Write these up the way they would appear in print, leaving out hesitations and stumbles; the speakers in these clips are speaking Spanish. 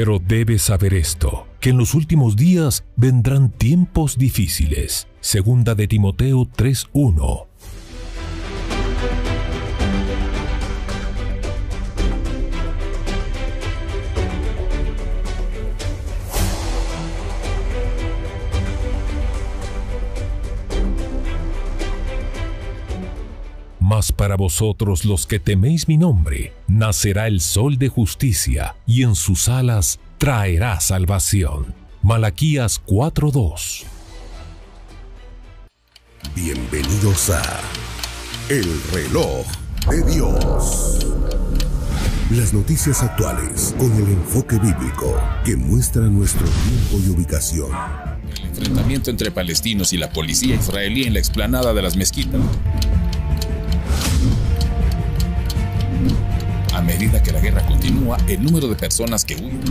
Pero debes saber esto, que en los últimos días vendrán tiempos difíciles. Segunda de Timoteo 3:1. Mas para vosotros los que teméis mi nombre, nacerá el sol de justicia, y en sus alas traerá salvación. Malaquías 4:2. Bienvenidos a El Reloj de Dios. Las noticias actuales con el enfoque bíblico que muestra nuestro tiempo y ubicación. El enfrentamiento entre palestinos y la policía israelí en la explanada de las mezquitas. A medida que la guerra continúa, el número de personas que huyen.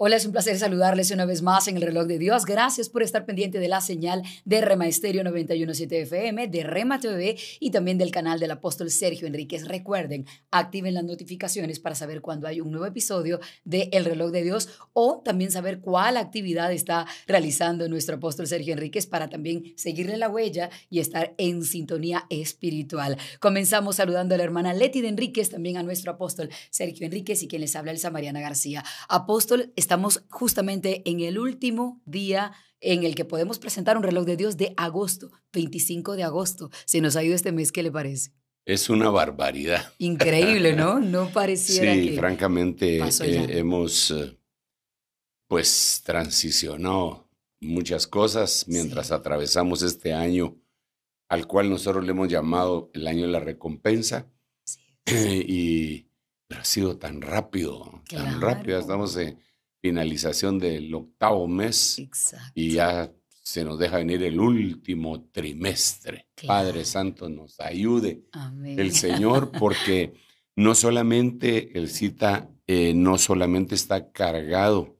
Hola, es un placer saludarles una vez más en el Reloj de Dios. Gracias por estar pendiente de la señal de Rema Estéreo 91.7 FM, de Rema TV y también del canal del apóstol Sergio Enríquez. Recuerden, activen las notificaciones para saber cuando hay un nuevo episodio de El Reloj de Dios o también saber cuál actividad está realizando nuestro apóstol Sergio Enríquez para también seguirle la huella y estar en sintonía espiritual. Comenzamos saludando a la hermana Leti de Enríquez, también a nuestro apóstol Sergio Enríquez y quien les habla Elsa Mariana García. Apóstol, estamos justamente en el último día en el que podemos presentar un Reloj de Dios de agosto, 25 de agosto. Se nos ha ido este mes, ¿qué le parece? Es una barbaridad. Increíble, ¿no? No pareciera sí, que francamente hemos pues transicionado muchas cosas mientras atravesamos este año al cual nosotros le hemos llamado el año de la recompensa. Pero ha sido tan rápido, tan rápido. Estamos en finalización del 8º mes. Exacto. Y ya se nos deja venir el último trimestre. Padre Santo, nos ayude. Amén. El Señor, porque no solamente el cita, no solamente está cargado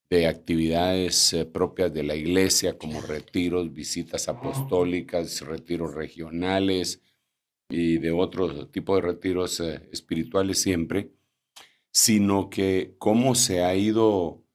de actividades propias de la iglesia, como retiros, visitas apostólicas, retiros regionales y de otro tipo de retiros espirituales siempre, sino que cómo se ha ido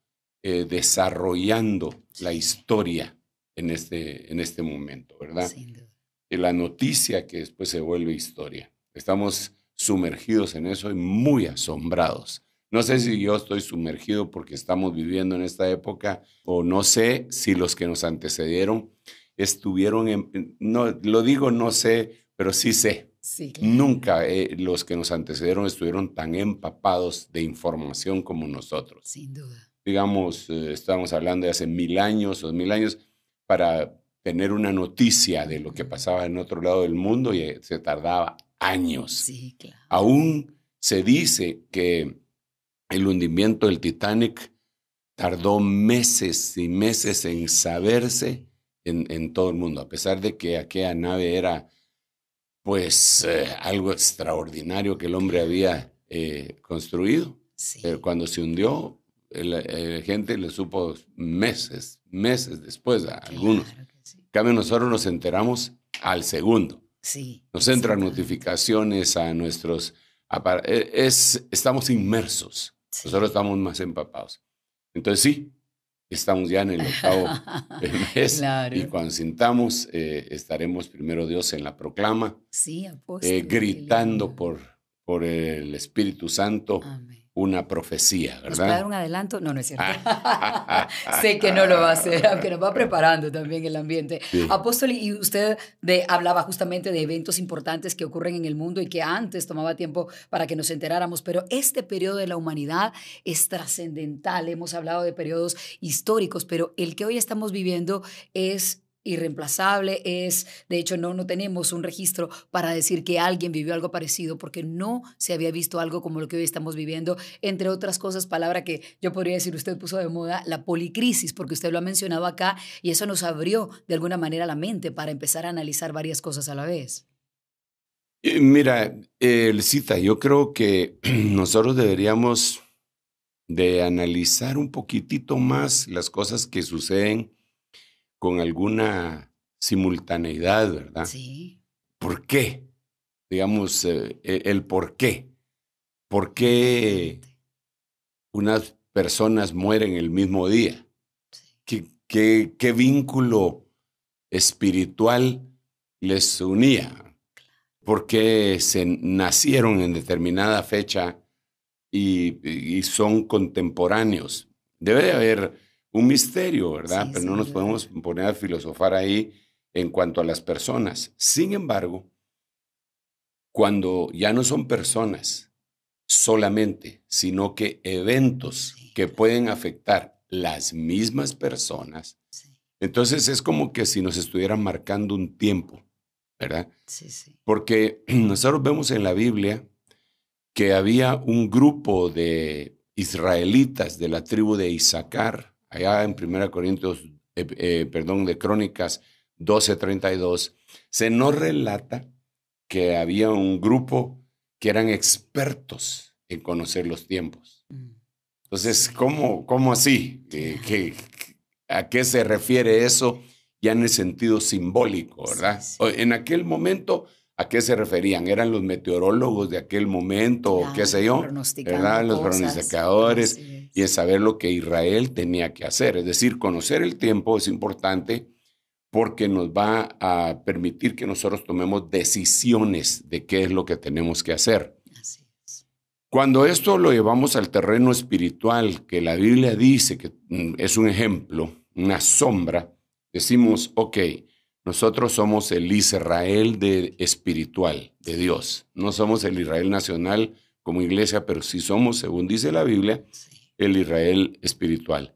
desarrollando la historia en este momento, ¿verdad? Sin duda. Y la noticia que después se vuelve historia. Estamos sumergidos en eso y muy asombrados. No sé si yo estoy sumergido porque estamos viviendo en esta época, o no sé si los que nos antecedieron estuvieron no, lo digo no sé, pero sí sé. Sí, claro. Nunca los que nos antecedieron estuvieron tan empapados de información como nosotros. Sin duda. Digamos, estamos hablando de hace 1000 años o 2000 años, para tener una noticia de lo que pasaba en otro lado del mundo y se tardaba años. Sí, claro. Aún se dice que el hundimiento del Titanic tardó meses y meses en saberse en todo el mundo, a pesar de que aquella nave era pues algo extraordinario que el hombre había construido. Sí. Pero cuando se hundió, la gente le supo meses después a algunos. Claro que sí. En cambio, nosotros nos enteramos al segundo. Sí. Nos entran notificaciones a nuestros aparatos. Estamos inmersos. Sí. Nosotros estamos más empapados. Entonces sí, estamos ya en el 8º mes. Claro. Y cuando sintamos, estaremos primero Dios en la proclama, Sí, apóstol. gritando por el Espíritu Santo. Amén. Una profecía, ¿Nos puede dar ¿verdad? un adelanto? No, no es cierto. Sé que no lo va a hacer, aunque nos va preparando también el ambiente. Sí. Apóstol, y usted hablaba justamente de eventos importantes que ocurren en el mundo y que antes tomaba tiempo para que nos enteráramos, pero este periodo de la humanidad es trascendental. Hemos hablado de periodos históricos, pero el que hoy estamos viviendo es irreemplazable, de hecho no tenemos un registro para decir que alguien vivió algo parecido porque no se había visto algo como lo que hoy estamos viviendo, entre otras cosas, palabra que yo podría decir usted puso de moda, la policrisis, porque usted lo ha mencionado acá y eso nos abrió de alguna manera la mente para empezar a analizar varias cosas a la vez. Mira, Cita, yo creo que nosotros deberíamos de analizar un poquitito más las cosas que suceden con alguna simultaneidad, ¿verdad? Sí. ¿Por qué? Digamos, el por qué. ¿por qué unas personas mueren el mismo día? ¿Qué vínculo espiritual les unía? ¿Por qué se nacieron en determinada fecha y son contemporáneos? Debe de haber un misterio, ¿verdad? Sí, Pero sin no nos duda. podemos poner a filosofar ahí en cuanto a las personas. Sin embargo, cuando ya no son personas solamente, sino que eventos Sí, que claro. pueden afectar las mismas personas, Sí, entonces es como que si nos estuvieran marcando un tiempo, ¿verdad? sí, sí. Porque nosotros vemos en la Biblia que había un grupo de israelitas de la tribu de Isaacar, allá en 1 Corintios, de Crónicas 12:32, se nos relata que había un grupo que eran expertos en conocer los tiempos. Mm, Entonces, sí, ¿cómo así? ¿A qué se refiere eso ya en el sentido simbólico, verdad? sí, O sí. en aquel momento, ¿a qué se referían? ¿Eran los meteorólogos de aquel momento o qué sé Claro, yo? ¿Verdad? pronosticando Los cosas. pronosticadores Así y en es. saber lo que Israel tenía que hacer. Es decir, conocer el tiempo es importante porque nos va a permitir que nosotros tomemos decisiones de qué es lo que tenemos que hacer. Así es. Cuando esto lo llevamos al terreno espiritual, que la Biblia dice que es un ejemplo, una sombra, decimos, ok, nosotros somos el Israel espiritual de Dios. No somos el Israel nacional como iglesia, pero sí somos, según dice la Biblia, Sí. el Israel espiritual.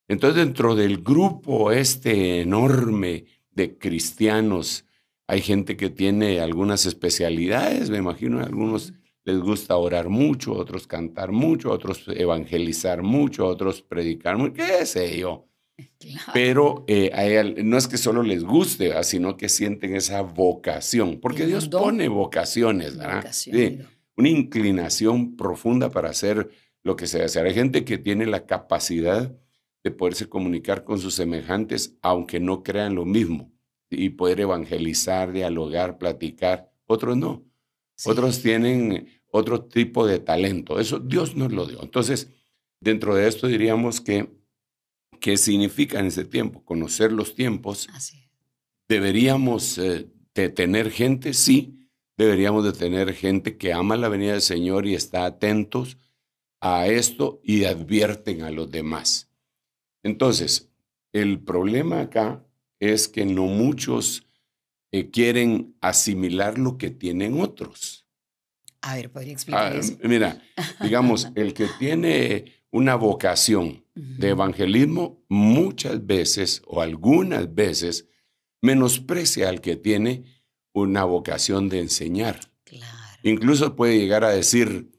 Entonces, dentro del grupo enorme de cristianos, hay gente que tiene algunas especialidades, me imagino, algunos les gusta orar mucho, otros cantar mucho, otros evangelizar mucho, otros predicar mucho, qué sé yo. Claro. Pero no es que solo les guste, ¿verdad? Sino que sienten esa vocación, porque Tienen Dios un don, pone vocaciones, una ¿verdad? vocación y Sí, don. una inclinación profunda para hacer lo que se debe hacer. Hay gente que tiene la capacidad de poderse comunicar con sus semejantes, aunque no crean lo mismo, y poder evangelizar, dialogar, platicar. Otros no. Otros Sí, tienen otro tipo de talento. Eso Dios nos lo dio. Entonces, dentro de esto diríamos que, ¿qué significa en ese tiempo? Conocer los tiempos. así es. ¿Deberíamos de tener gente? Sí, deberíamos de tener gente que ama la venida del Señor y está atentos a esto y advierten a los demás. Entonces, el problema acá es que no muchos quieren asimilar lo que tienen otros. A ver, ¿podría explicar eso? Mira, digamos, el que tiene una vocación de Ujú. evangelismo muchas veces o algunas veces menosprecia al que tiene una vocación de enseñar. Claro. Incluso puede llegar a decir,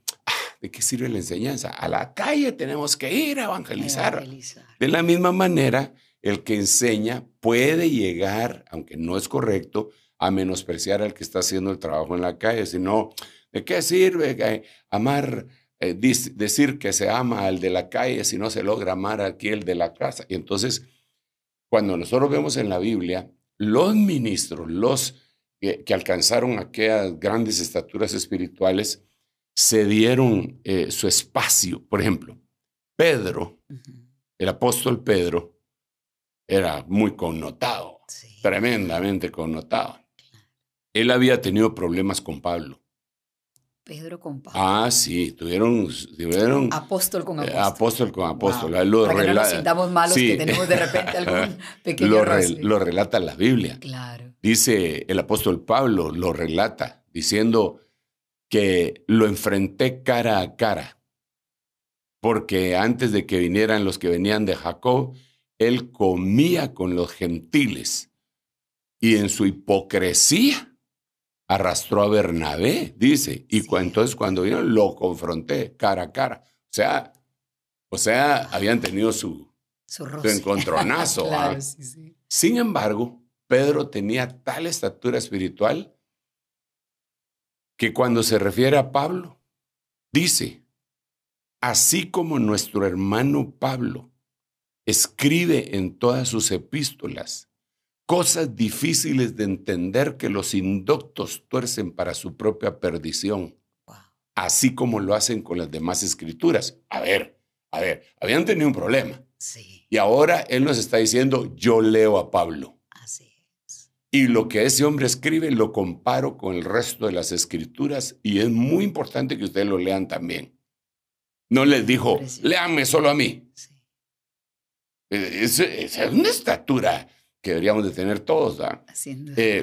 ¿de qué sirve la enseñanza? A la calle tenemos que ir a evangelizar. Evangelizar. De la misma manera, el que enseña puede llegar, aunque no es correcto, a menospreciar al que está haciendo el trabajo en la calle, sino, ¿de qué sirve amar, decir que se ama al de la calle si no se logra amar a aquel de la casa? Y entonces, cuando nosotros vemos en la Biblia, los ministros, los que alcanzaron aquellas grandes estaturas espirituales, se dieron su espacio. Por ejemplo, Pedro, Ujú. el apóstol Pedro, era muy connotado, Sí. tremendamente connotado. Él había tenido problemas con Pablo. Pedro con Pablo. Ah, sí, tuvieron Apóstol con apóstol. apóstol con apóstol. Wow. Para que no nos sintamos malos que tenemos de repente algún pequeño roce. Lo relata la Biblia. Claro. Dice el apóstol Pablo, lo relata, diciendo que lo enfrenté cara a cara, porque antes de que vinieran los que venían de Jacob, él comía con los gentiles y en su hipocresía arrastró a Bernabé, dice, y Sí. entonces cuando vino lo confronté cara a cara. O sea, habían tenido su roce. encontronazo. Claro, sí, sí. Sin embargo, Pedro tenía tal estatura espiritual que cuando se refiere a Pablo, dice, así como nuestro hermano Pablo escribe en todas sus epístolas cosas difíciles de entender que los indoctos tuercen para su propia perdición. Wow. así como lo hacen con las demás escrituras. A ver, habían tenido un problema. Sí. Y ahora él nos está diciendo, yo leo a Pablo. Así es. Y lo que ese hombre escribe lo comparo con el resto de las escrituras y es muy importante que ustedes lo lean también. No les dijo, léanme solo a mí. Sí. Esa es una estatura que deberíamos de tener todos, ¿verdad?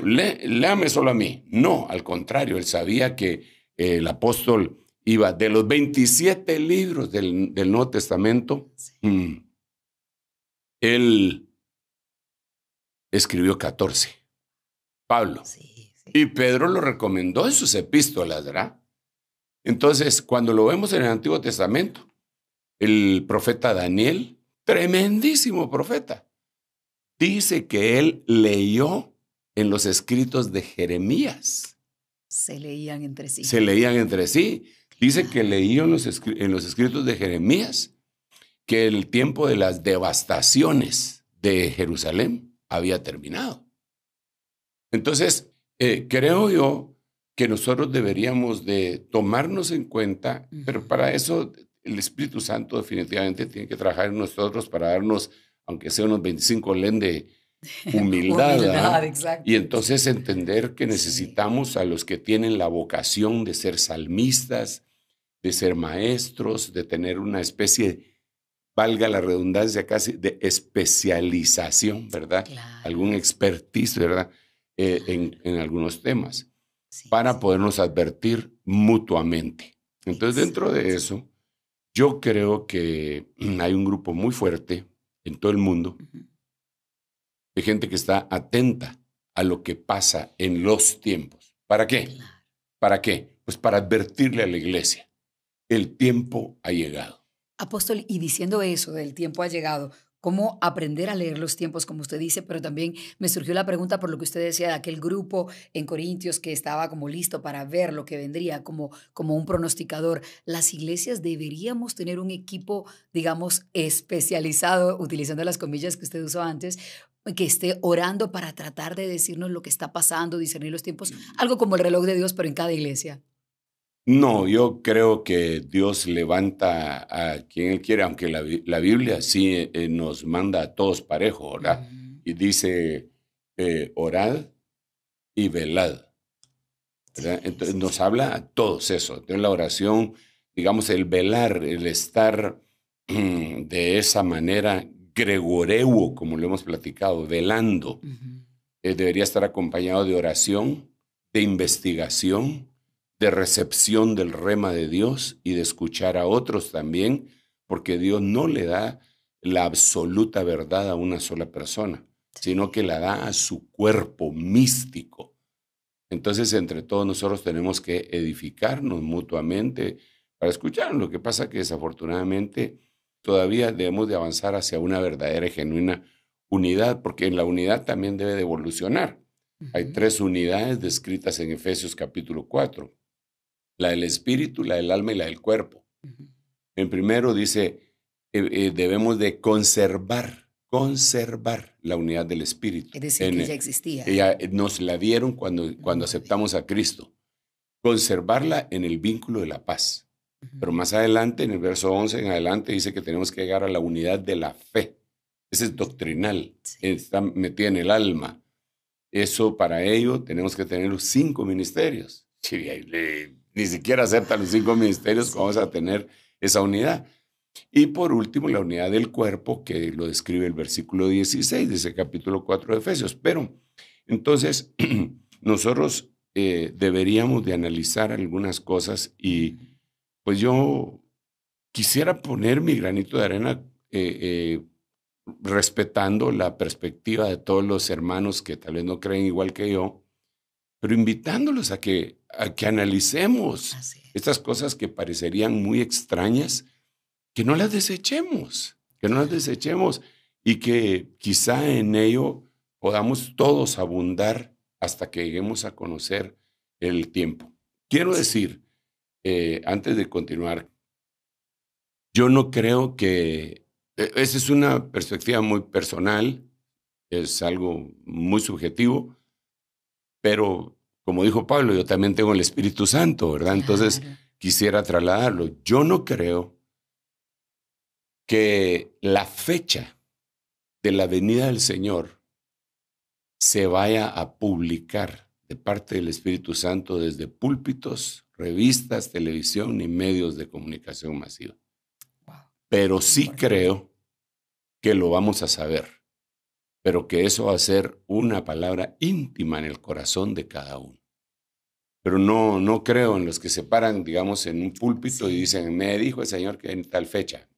Léame solo a mí. No, al contrario, él sabía que el apóstol iba de los 27 libros del Nuevo Testamento, sí. Él escribió 14, Pablo. Sí, sí. Y Pedro lo recomendó en sus epístolas, ¿verdad? Entonces, cuando lo vemos en el Antiguo Testamento, el profeta Daniel, tremendísimo profeta, dice que él leyó en los escritos de Jeremías. Se leían entre sí. Se leían entre sí. Dice que leyó en los escritos de Jeremías que el tiempo de las devastaciones de Jerusalén había terminado. Entonces, creo yo que nosotros deberíamos de tomarnos en cuenta, pero para eso el Espíritu Santo definitivamente tiene que trabajar en nosotros para darnos, aunque sea unos 25 len de humildad, exacto. Y entonces entender que necesitamos a los que tienen la vocación de ser salmistas, de ser maestros, de tener una especie, valga la redundancia casi, de especialización, ¿verdad? Claro. Algún expertise, ¿verdad? En algunos temas, para podernos advertir mutuamente. Entonces, dentro de eso, yo creo que hay un grupo muy fuerte en todo el mundo de gente que está atenta a lo que pasa en los tiempos. ¿Para qué? Claro. ¿Para qué? Pues para advertirle a la iglesia. El tiempo ha llegado. Apóstol, y diciendo eso del tiempo ha llegado, ¿cómo aprender a leer los tiempos, como usted dice? Pero también me surgió la pregunta por lo que usted decía de aquel grupo en Corintios que estaba como listo para ver lo que vendría, como un pronosticador. Las iglesias deberíamos tener un equipo, digamos, especializado, utilizando las comillas que usted usó antes, que esté orando para tratar de decirnos lo que está pasando, discernir los tiempos, algo como el reloj de Dios, pero en cada iglesia. No, yo creo que Dios levanta a quien Él quiere, aunque la Biblia sí nos manda a todos parejo, ¿verdad? Y dice, orad y velad, ¿verdad? Entonces nos habla a todos eso. Entonces la oración, digamos, el velar, el estar de esa manera gregoreuo, como lo hemos platicado, velando, debería estar acompañado de oración, de investigación, de recepción del rema de Dios y de escuchar a otros también, porque Dios no le da la absoluta verdad a una sola persona, sino que la da a su cuerpo místico. Entonces, entre todos nosotros tenemos que edificarnos mutuamente para escuchar. Lo que pasa es que desafortunadamente todavía debemos de avanzar hacia una verdadera y genuina unidad, porque en la unidad también debe de evolucionar. Hay 3 unidades descritas en Efesios capítulo 4. La del espíritu, la del alma y la del cuerpo. En primero dice, debemos de conservar la unidad del espíritu. Es decir, que ya existía. Ella nos la dieron cuando aceptamos a Cristo. Conservarla en el vínculo de la paz. Pero más adelante, en el verso 11 en adelante, dice que tenemos que llegar a la unidad de la fe. Ese es doctrinal, está metida en el alma. Eso, para ello, tenemos que tener los 5 ministerios. Ni siquiera aceptan los 5 ministerios, vamos a tener esa unidad. Y por último, la unidad del cuerpo, que lo describe el versículo 16 de ese capítulo 4 de Efesios. Pero, entonces, nosotros deberíamos de analizar algunas cosas y, pues yo quisiera poner mi granito de arena respetando la perspectiva de todos los hermanos que tal vez no creen igual que yo, pero invitándolos a que analicemos estas cosas que parecerían muy extrañas, que no las desechemos, y que quizá en ello podamos todos abundar hasta que lleguemos a conocer el tiempo. Quiero decir, antes de continuar, yo no creo que, esa es una perspectiva muy personal, es algo muy subjetivo, pero como dijo Pablo, yo también tengo el Espíritu Santo, ¿verdad? Entonces, quisiera trasladarlo. Yo no creo que la fecha de la venida del Señor se vaya a publicar de parte del Espíritu Santo desde púlpitos, revistas, televisión ni medios de comunicación masiva. Pero sí creo que lo vamos a saber, pero que eso va a ser una palabra íntima en el corazón de cada uno. Pero no creo en los que se paran, digamos, en un púlpito y dicen, me dijo el Señor que en tal fecha.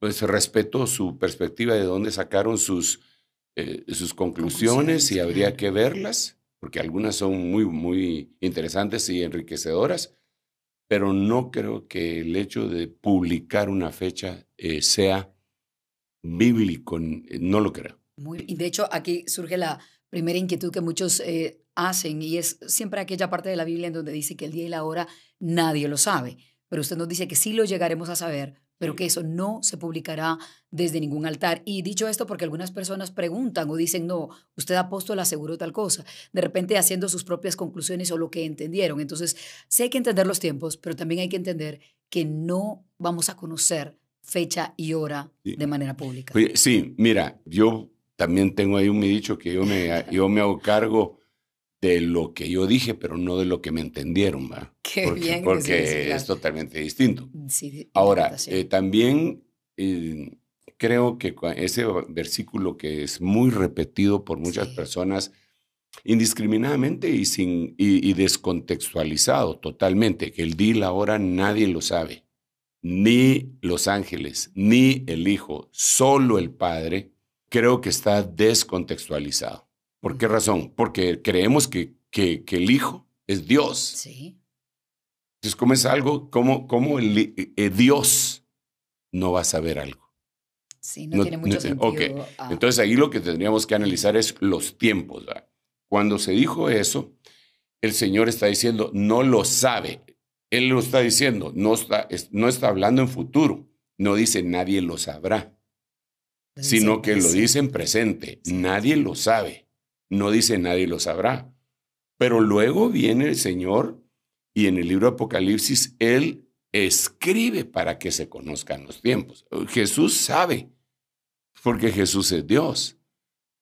Pues respeto su perspectiva de dónde sacaron sus conclusiones y habría que verlas, porque algunas son muy, muy interesantes y enriquecedoras, pero no creo que el hecho de publicar una fecha sea bíblico, no lo creo. Y de hecho, aquí surge la primera inquietud que muchos hacen, y es siempre aquella parte de la Biblia en donde dice que el día y la hora nadie lo sabe, pero usted nos dice que sí lo llegaremos a saber, pero que eso no se publicará desde ningún altar. Y dicho esto, porque algunas personas preguntan o dicen, no, usted apóstol aseguró tal cosa, de repente haciendo sus propias conclusiones o lo que entendieron. Entonces, sí hay que entender los tiempos, pero también hay que entender que no vamos a conocer fecha y hora de manera pública. Oye, sí, mira, yo también tengo ahí un dicho que yo me hago cargo de lo que yo dije, pero no de lo que me entendieron, ¿va? Qué bien. Porque sí, claro. es totalmente distinto. Sí, ahora, también creo que ese versículo que es muy repetido por muchas personas indiscriminadamente y descontextualizado totalmente, que el día y la hora nadie lo sabe, ni los ángeles, ni el Hijo, solo el Padre, creo que está descontextualizado. ¿Por qué razón? Porque creemos que el Hijo es Dios. Sí. Entonces, ¿cómo es algo? ¿Cómo Dios no va a saber algo? Sí, no tiene mucho sentido. Okay. Entonces, ahí lo que tendríamos que analizar es los tiempos, ¿verdad? Cuando se dijo eso, el Señor está diciendo, no lo sabe. Él lo está diciendo, no está hablando en futuro. No dice, nadie lo sabrá. Sino que lo dice en presente. Sí. Nadie lo sabe. No dice, nadie lo sabrá. Pero luego viene el Señor y en el libro de Apocalipsis, Él escribe para que se conozcan los tiempos. Jesús sabe, porque Jesús es Dios,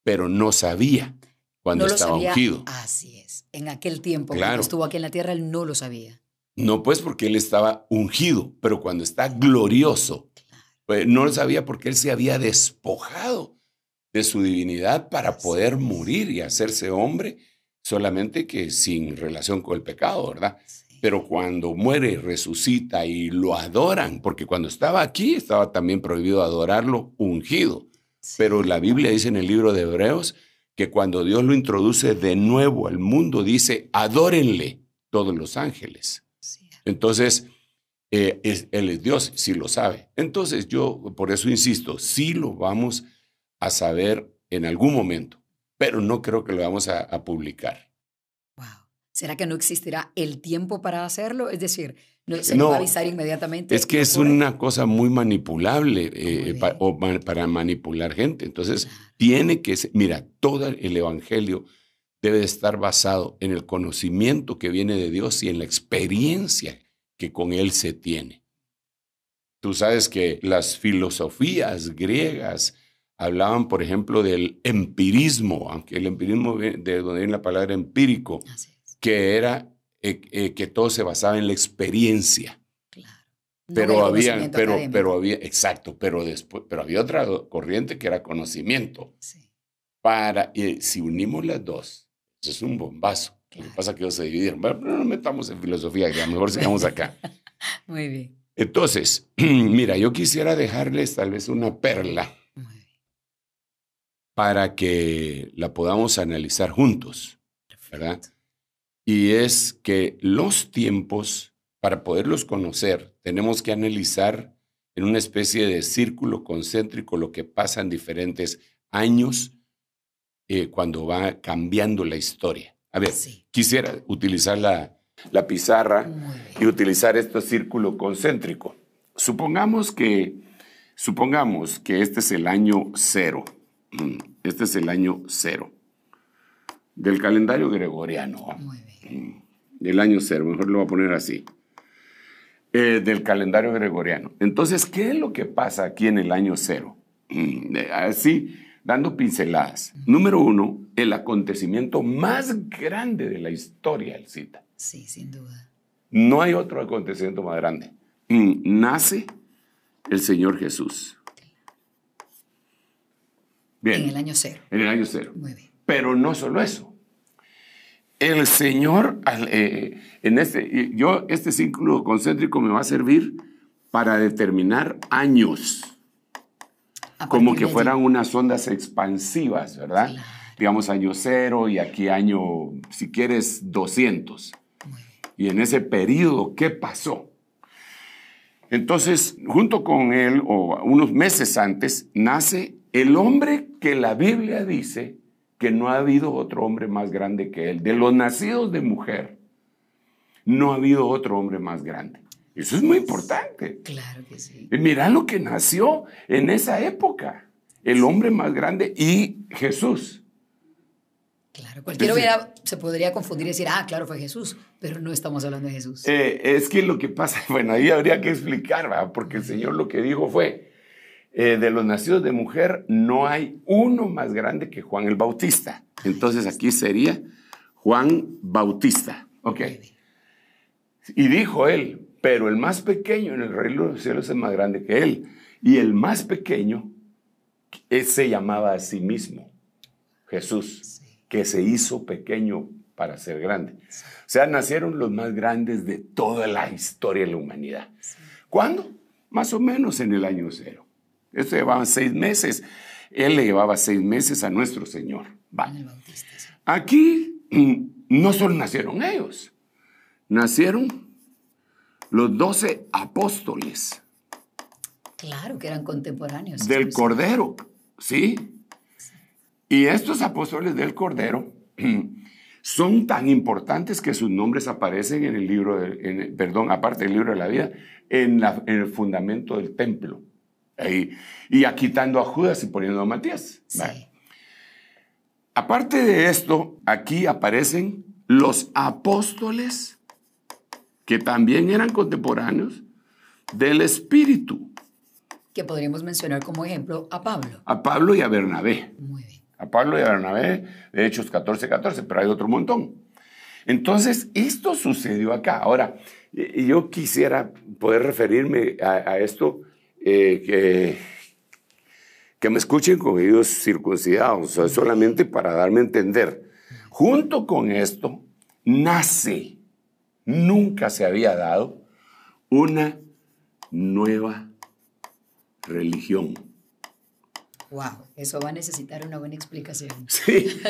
pero no sabía cuando estaba ungido. Así es. En aquel tiempo, claro, cuando estuvo aquí en la tierra, Él no lo sabía. No, pues porque Él estaba ungido, pero cuando está glorioso, pues no lo sabía porque Él se había despojado de su divinidad para poder morir y hacerse hombre, solamente que sin relación con el pecado, ¿verdad? Sí. Pero cuando muere, resucita y lo adoran, porque cuando estaba aquí estaba también prohibido adorarlo ungido. Sí. Pero la Biblia dice en el libro de Hebreos que cuando Dios lo introduce de nuevo al mundo, dice, adórenle todos los ángeles. Sí. Entonces, Él es Dios, sí lo sabe. Entonces yo, por eso insisto, sí lo vamos a saber en algún momento, pero no creo que lo vamos a publicar. Wow. ¿Será que no existirá el tiempo para hacerlo? Es decir, ¿se nos va a avisar inmediatamente? Es que es una cosa muy manipulable para manipular gente. Entonces, tiene que ser, mira, todo el evangelio debe estar basado en el conocimiento que viene de Dios y en la experiencia que con Él se tiene. Tú sabes que las filosofías griegas hablaban, por ejemplo, del empirismo, aunque el empirismo de donde viene la palabra empírico, que era que todo se basaba en la experiencia. Claro. Pero había, exacto, pero había otra corriente que era conocimiento. Sí. Si unimos las dos, eso es un bombazo. Claro. Lo que pasa es que ellos se dividieron. Pero no nos metamos en filosofía, que a lo mejor sigamos acá. Muy bien. Entonces, mira, yo quisiera dejarles tal vez una perla para que la podamos analizar juntos, ¿verdad? Y es que los tiempos, para poderlos conocer, tenemos que analizar en una especie de círculo concéntrico lo que pasa en diferentes años cuando va cambiando la historia. A ver, quisiera utilizar la pizarra y utilizar este círculo concéntrico. Supongamos que este es el año 0. Este es el año 0 del calendario gregoriano. Muy bien. El año 0, mejor lo voy a poner así. del calendario gregoriano. Entonces, ¿qué es lo que pasa aquí en el año 0? Así, dando pinceladas. Número 1, el acontecimiento más grande de la historia, él cita. Sí, sin duda. No hay otro acontecimiento más grande. Nace el Señor Jesús. Bien. En el año 0. En el año 0. Muy bien. Pero no solo eso. El Señor, este círculo concéntrico me va a servir para determinar años, como que fueran unas ondas expansivas, ¿verdad? Claro. Digamos año 0 y aquí año, si quieres, 200. Y en ese periodo, ¿qué pasó? Entonces, junto con él, o unos meses antes, nace el hombre que la Biblia dice que no ha habido otro hombre más grande que él. De los nacidos de mujer, no ha habido otro hombre más grande. Eso es muy importante. Claro que sí. Y mirá lo que nació en esa época. El hombre más grande y Jesús. Claro, cualquiera se podría confundir y decir, claro, fue Jesús, pero no estamos hablando de Jesús. Es que lo que pasa, bueno, ahí habría que explicar, ¿verdad? Porque el Señor lo que dijo fue, de los nacidos de mujer no hay uno más grande que Juan el Bautista. Entonces aquí sería Juan Bautista. Ok. Y dijo él, pero el más pequeño en el reino de los cielos es más grande que él. Y el más pequeño se llamaba a sí mismo Jesús, que se hizo pequeño para ser grande. O sea, nacieron los más grandes de toda la historia de la humanidad. ¿Cuándo? Más o menos en el año 0. Esto llevaban 6 meses. Él le llevaba 6 meses a nuestro Señor. Vale. Aquí no solo nacieron ellos. Nacieron los 12 apóstoles. Claro, que eran contemporáneos. Del Cordero, ¿sí? Y estos apóstoles del Cordero son tan importantes que sus nombres aparecen en el libro, aparte del libro de la vida, en el fundamento del templo. Y quitando a Judas y poniendo a Matías. Sí. Vale. Aparte de esto, aquí aparecen los apóstoles que también eran contemporáneos del Espíritu. Que podríamos mencionar como ejemplo a Pablo. A Pablo y a Bernabé. Muy bien. A Pablo y a Bernabé, de Hechos 14:14, pero hay otro montón. Entonces, esto sucedió acá. Ahora, yo quisiera poder referirme a esto, que me escuchen con oídos circuncidados, o sea, solamente para darme a entender. Junto con esto, nunca se había dado una nueva religión. Wow, eso va a necesitar una buena explicación. Sí,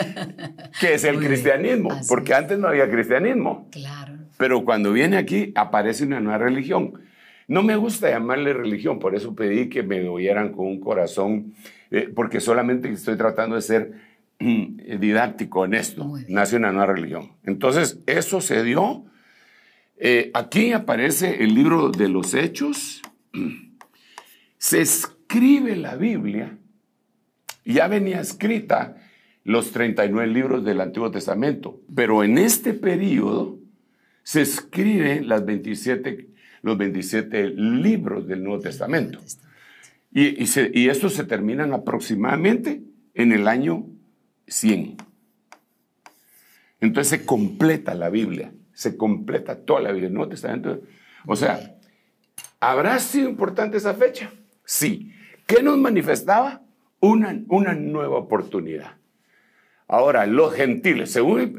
que es el cristianismo, porque antes no había cristianismo. Claro. Pero cuando viene aquí, aparece una nueva religión. No me gusta llamarle religión, por eso pedí que me oyeran con un corazón, porque solamente estoy tratando de ser didáctico en esto. Nace una nueva religión. Entonces, eso se dio. Aquí aparece el libro de los Hechos. Se escribe la Biblia. Ya venía escrita los 39 libros del Antiguo Testamento, pero en este periodo se escriben los 27 libros del Nuevo Testamento. Y estos se terminan aproximadamente en el año 100. Entonces se completa la Biblia, se completa toda la Biblia, el Nuevo Testamento. O sea, ¿habrá sido importante esa fecha? Sí. ¿Qué nos manifestaba? Una nueva oportunidad. Ahora, los gentiles, según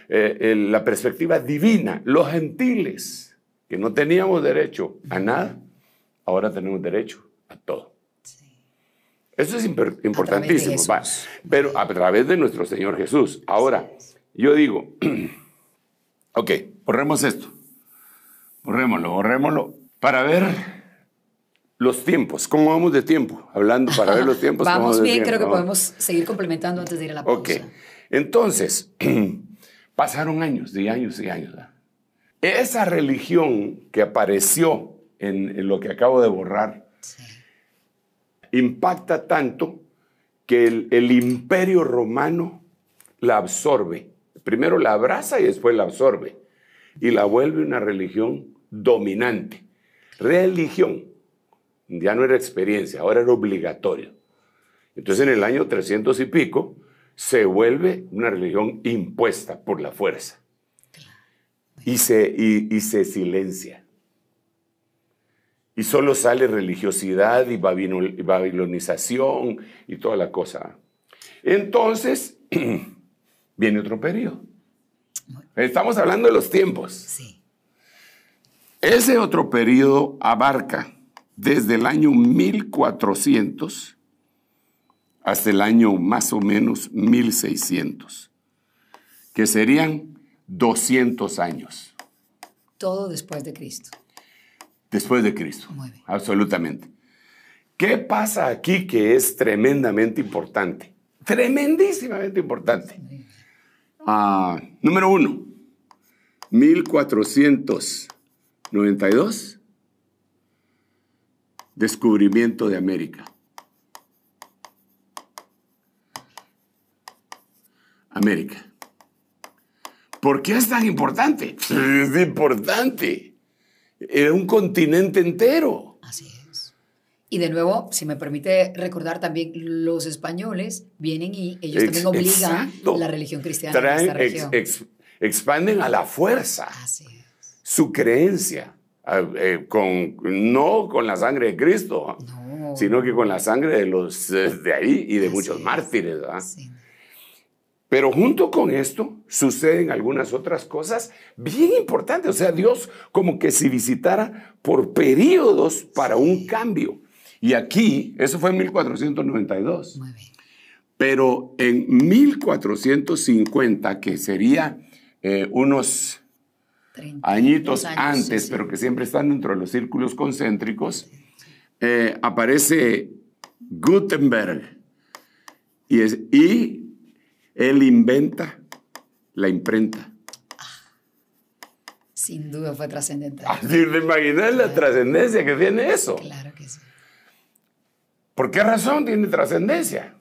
la perspectiva divina, los gentiles, que no teníamos derecho a nada, ahora tenemos derecho a todo. Sí. Eso es importantísimo. Pero a través de nuestro Señor Jesús. Ahora, yo digo, ok, borremos esto. Borrémoslo, para ver los tiempos. ¿Cómo vamos de tiempo? Hablando para ver los tiempos. Vamos bien, creo que podemos seguir complementando antes de ir a la pausa. Ok, entonces, pasaron años y años y años. Esa religión que apareció en lo que acabo de borrar, impacta tanto que el imperio romano la absorbe. Primero la abraza y después la absorbe. Y la vuelve una religión dominante. religión. Ya no era experiencia, ahora era obligatorio. Entonces en el año 300 y pico se vuelve una religión impuesta por la fuerza. Y se silencia. Y solo sale religiosidad y babilonización y toda la cosa. Entonces, viene otro periodo. Estamos hablando de los tiempos. Sí. Ese otro periodo abarca desde el año 1400 hasta el año más o menos 1600, que serían 200 años. Todo después de Cristo. Después de Cristo. Muy bien. Absolutamente. ¿Qué pasa aquí que es tremendamente importante? Tremendísimamente importante. Número 1, 1492, descubrimiento de América. América. ¿Por qué es tan importante? Es importante. Era un continente entero. Así es. Y de nuevo, si me permite recordar también, los españoles vienen y ellos también obligan exacto. la religión cristiana en esta región. Expanden a la fuerza Así es. su creencia, no con la sangre de Cristo, No. sino que con la sangre de los de ahí y de Así muchos es. mártires, ¿verdad? Sí. Pero junto con esto suceden algunas otras cosas bien importantes. O sea, Dios como que se visitara por periodos para un cambio. Y aquí, eso fue en 1492. Muy bien. Pero en 1450, que sería unos 30 añitos años, antes, sí. pero que siempre están dentro de los círculos concéntricos, aparece Gutenberg. Y él inventa la imprenta. Sin duda fue trascendental. Así te imaginas la trascendencia que tiene eso. Claro que sí. ¿Por qué razón tiene trascendencia?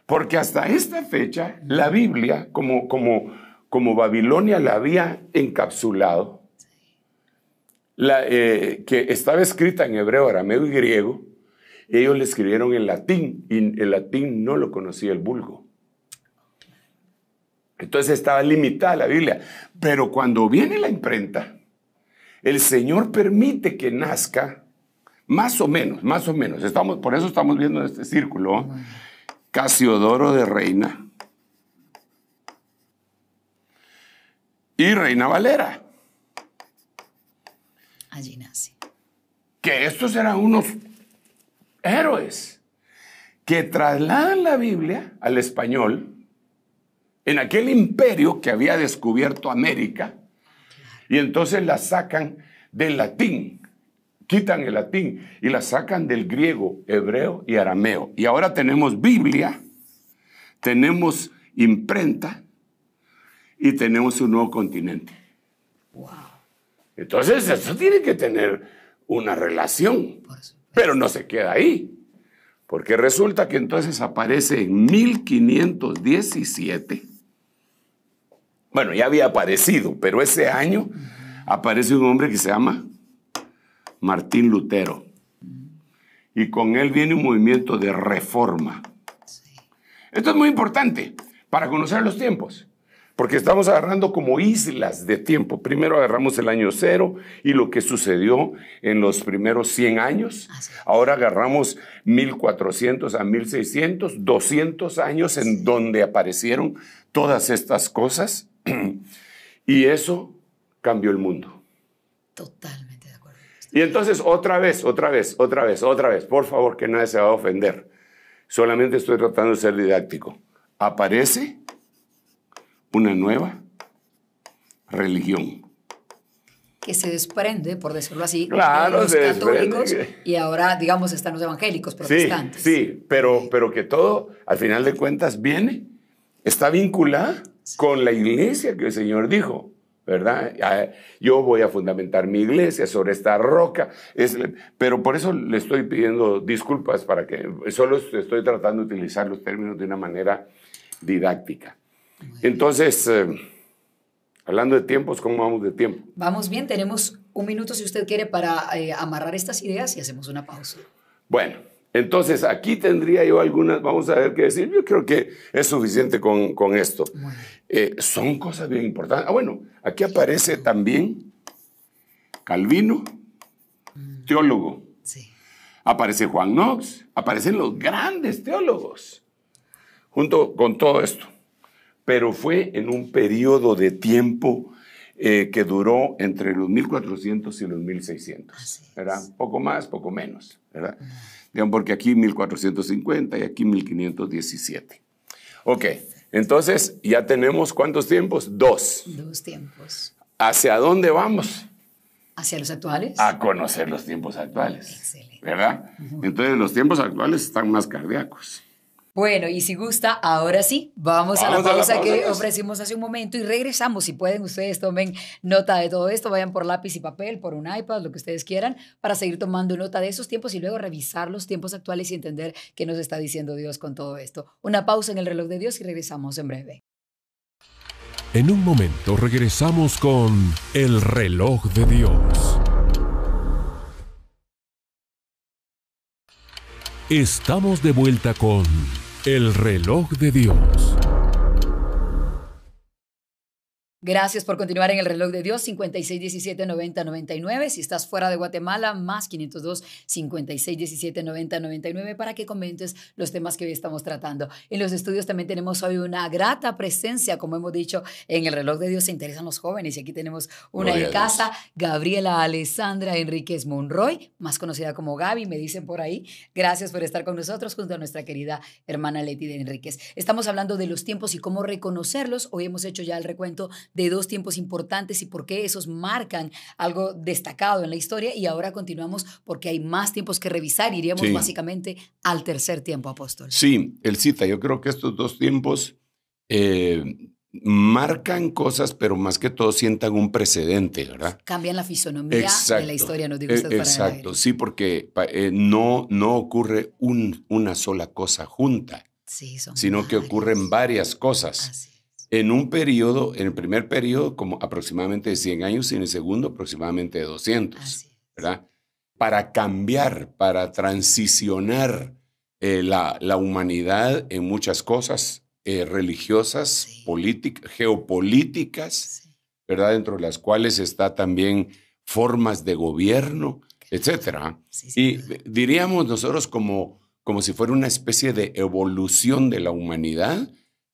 Porque hasta esta fecha la Biblia, como Babilonia la había encapsulado, que estaba escrita en hebreo, arameo y griego, ellos le escribieron en latín y el latín no lo conocía el vulgo. Entonces estaba limitada la Biblia. Pero cuando viene la imprenta, el Señor permite que nazca más o menos. Por eso estamos viendo este círculo. Casiodoro de Reina y Reina Valera. Allí nace. Que estos eran unos héroes que trasladan la Biblia al español en aquel imperio que había descubierto América, y entonces la sacan del latín, quitan el latín y la sacan del griego, hebreo y arameo. Y ahora tenemos Biblia, tenemos imprenta y tenemos un nuevo continente. Wow. Entonces eso tiene que tener una relación, Por supuesto. pero no se queda ahí, porque resulta que entonces aparece en 1517. Bueno, ya había aparecido, pero ese año aparece un hombre que se llama Martín Lutero. Y con él viene un movimiento de reforma. Esto es muy importante para conocer los tiempos, porque estamos agarrando como islas de tiempo. Primero agarramos el año 0 y lo que sucedió en los primeros 100 años. Ahora agarramos 1400 a 1600, 200 años en donde aparecieron todas estas cosas. Y eso cambió el mundo. Totalmente de acuerdo. Y entonces otra vez, por favor, que nadie se va a ofender. Solamente estoy tratando de ser didáctico. Aparece una nueva religión. Que se desprende, por decirlo así, Claro, de los se católicos desprende. y ahora, digamos, están los evangélicos, protestantes. Sí, pero que todo, al final de cuentas, está vinculada con la iglesia que el Señor dijo, ¿verdad? Yo voy a fundamentar mi iglesia sobre esta roca. Pero por eso le estoy pidiendo disculpas solo estoy tratando de utilizar los términos de una manera didáctica. Entonces, hablando de tiempos, ¿cómo vamos de tiempo? Vamos bien, tenemos un minuto si usted quiere para amarrar estas ideas y hacemos una pausa. Bueno, entonces aquí tendría yo algunas, vamos a ver qué decir. Yo creo que es suficiente con esto. Son cosas bien importantes. Bueno, aquí aparece también Calvino, teólogo. Sí. Aparece Juan Knox, aparecen los grandes teólogos, junto con todo esto. Pero fue en un periodo de tiempo que duró entre los 1400 y los 1600, ¿verdad? Poco más, poco menos, ¿verdad? Digamos, porque aquí 1450 y aquí 1517. Ok, entonces ya tenemos ¿cuántos tiempos? Dos. Dos tiempos. ¿Hacia dónde vamos? ¿Hacia los actuales? A conocer los tiempos actuales. Excelente. ¿Verdad? Entonces los tiempos actuales están más cardíacos. Bueno, y si gusta, ahora sí, vamos a la pausa que ofrecimos hace un momento y regresamos. Si pueden, ustedes tomen nota de todo esto, vayan por lápiz y papel, por un iPad, lo que ustedes quieran, para seguir tomando nota de esos tiempos y luego revisar los tiempos actuales y entender qué nos está diciendo Dios con todo esto. Una pausa en el reloj de Dios y regresamos en breve. En un momento regresamos con el reloj de Dios. Estamos de vuelta con el reloj de Dios. Gracias por continuar en el reloj de Dios, 5617-9099. Si estás fuera de Guatemala, más 502-5617-9099 para que comentes los temas que hoy estamos tratando. En los estudios también tenemos hoy una grata presencia, como hemos dicho, en el reloj de Dios se interesan los jóvenes y aquí tenemos una en casa, Gabriela Alessandra Enríquez Monroy, más conocida como Gaby, me dicen por ahí. Gracias por estar con nosotros junto a nuestra querida hermana Leti de Enríquez. Estamos hablando de los tiempos y cómo reconocerlos. Hoy hemos hecho ya el recuento de dos tiempos importantes y por qué esos marcan algo destacado en la historia, y ahora continuamos porque hay más tiempos que revisar. Iríamos básicamente al tercer tiempo, apóstol. Sí, el cita. Yo creo que estos dos tiempos marcan cosas, pero más que todo sientan un precedente, ¿verdad? Cambian la fisonomía de la historia, nos dijo usted. Exacto, sí, porque no ocurre una sola cosa junta, sino que ocurren varias cosas. Así. En un periodo, en el primer periodo, como aproximadamente de 100 años, y en el segundo, aproximadamente de 200, ¿verdad? Para cambiar, para transicionar la humanidad en muchas cosas religiosas, geopolíticas, ¿verdad? Dentro de las cuales está también formas de gobierno, etc. Y diríamos nosotros como si fuera una especie de evolución de la humanidad,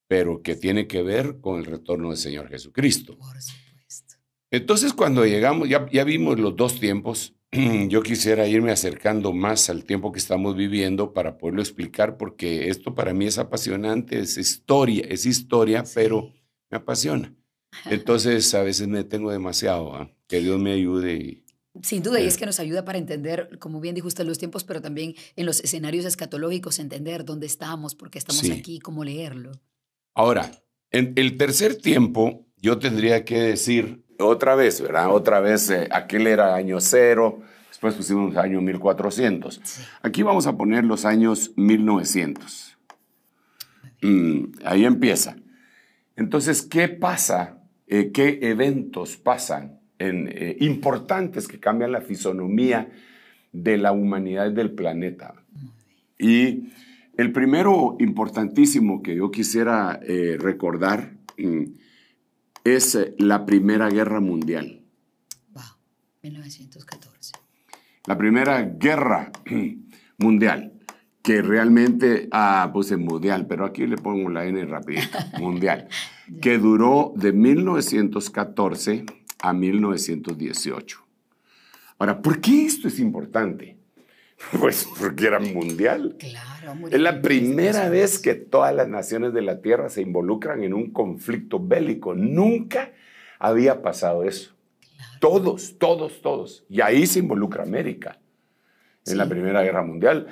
pero que tiene que ver con el retorno del Señor Jesucristo. Por supuesto. Entonces, cuando llegamos, ya vimos los dos tiempos. Yo quisiera irme acercando más al tiempo que estamos viviendo para poderlo explicar, porque esto para mí es apasionante, es historia, pero me apasiona. Entonces, a veces me detengo demasiado. Que Dios me ayude. Sin duda, y es que nos ayuda para entender, como bien dijo usted, los tiempos, pero también en los escenarios escatológicos, entender dónde estamos, por qué estamos aquí, cómo leerlo. Ahora, en el tercer tiempo, yo tendría que decir otra vez, ¿verdad? Otra vez, aquel era año 0, después pusimos año 1400. Sí. Aquí vamos a poner los años 1900. Ahí empieza. Entonces, ¿qué pasa? ¿Qué eventos pasan importantes que cambian la fisonomía de la humanidad y del planeta? Y el primero importantísimo que yo quisiera recordar es la Primera Guerra Mundial. Wow, 1914. La Primera Guerra Mundial, que realmente, pues es mundial, pero aquí le pongo la N rapidito, mundial, que duró de 1914 a 1918. Ahora, ¿por qué esto es importante? Pues porque era mundial. Claro, es la primera vez que todas las naciones de la Tierra se involucran en un conflicto bélico. Nunca había pasado eso. Claro. Todos. Y ahí se involucra América en la Primera Guerra Mundial.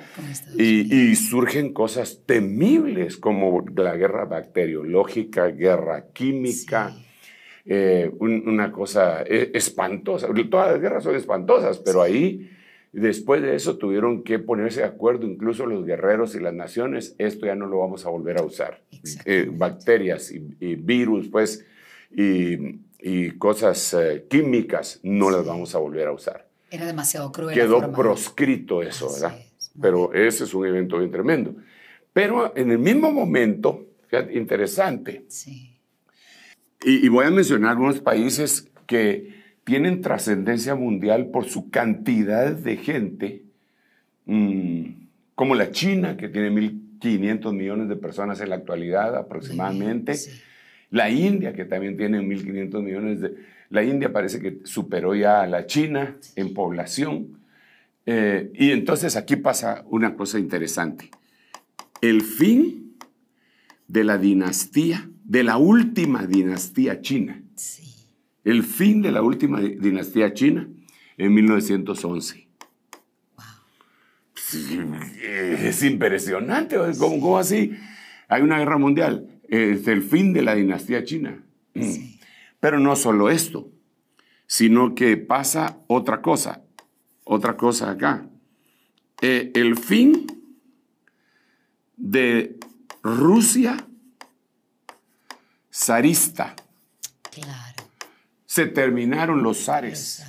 Y surgen cosas temibles como la guerra bacteriológica, guerra química. Una cosa espantosa. Todas las guerras son espantosas, pero ahí... Después de eso tuvieron que ponerse de acuerdo incluso los guerreros y las naciones. Esto ya no lo vamos a volver a usar. Bacterias y virus, pues, y y cosas químicas, no las vamos a volver a usar. Era demasiado cruel. Quedó proscrito eso, ¿verdad? Pero ese es un evento bien tremendo. Pero en el mismo momento, fíjate, interesante, sí. y voy a mencionar algunos países que tienen trascendencia mundial por su cantidad de gente, como la China, que tiene 1.500 millones de personas en la actualidad aproximadamente. Sí. La India, que también tiene 1.500 millones de... La India parece que superó ya a la China en población. Y entonces aquí pasa una cosa interesante. El fin de la dinastía, de la última dinastía china. Sí. El fin de la última dinastía china en 1911. Es impresionante, ¿cómo así? Hay una guerra mundial, es el fin de la dinastía china. Sí. Pero no solo esto, sino que pasa otra cosa acá. El fin de Rusia zarista. Claro. Se terminaron los zares.